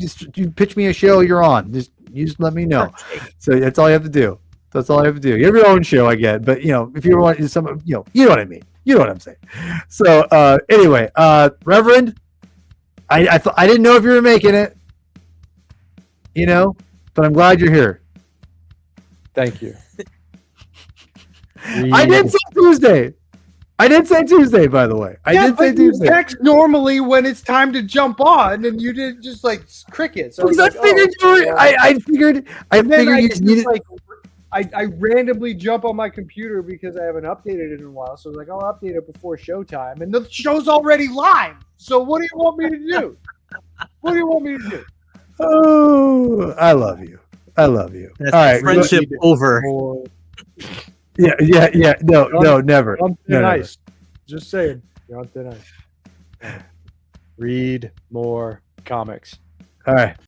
Speaker 1: pitch me a show, you're on. You just let me know. Okay. So that's all you have to do. That's all I have to do. You have your own show, I get, but if you want some, you know what I mean. You know what I'm saying. So anyway, Reverend, I didn't know if you were making it, but I'm glad you're here.
Speaker 3: Thank you.
Speaker 1: I did say Tuesday. By the way. I did say Tuesday.
Speaker 3: Text normally when it's time to jump on, and you did just like crickets.
Speaker 1: I figured you just needed.
Speaker 3: I randomly jump on my computer because I haven't updated it in a while. So I was like, I'll update it before showtime, and the show's already live. So what do you want me to do?
Speaker 1: Oh, I love you.
Speaker 2: That's
Speaker 1: all right,
Speaker 2: friendship over.
Speaker 1: Yeah. No, never.
Speaker 3: You're on thin ice. Just saying. You're on thin ice. Read more comics.
Speaker 1: All right.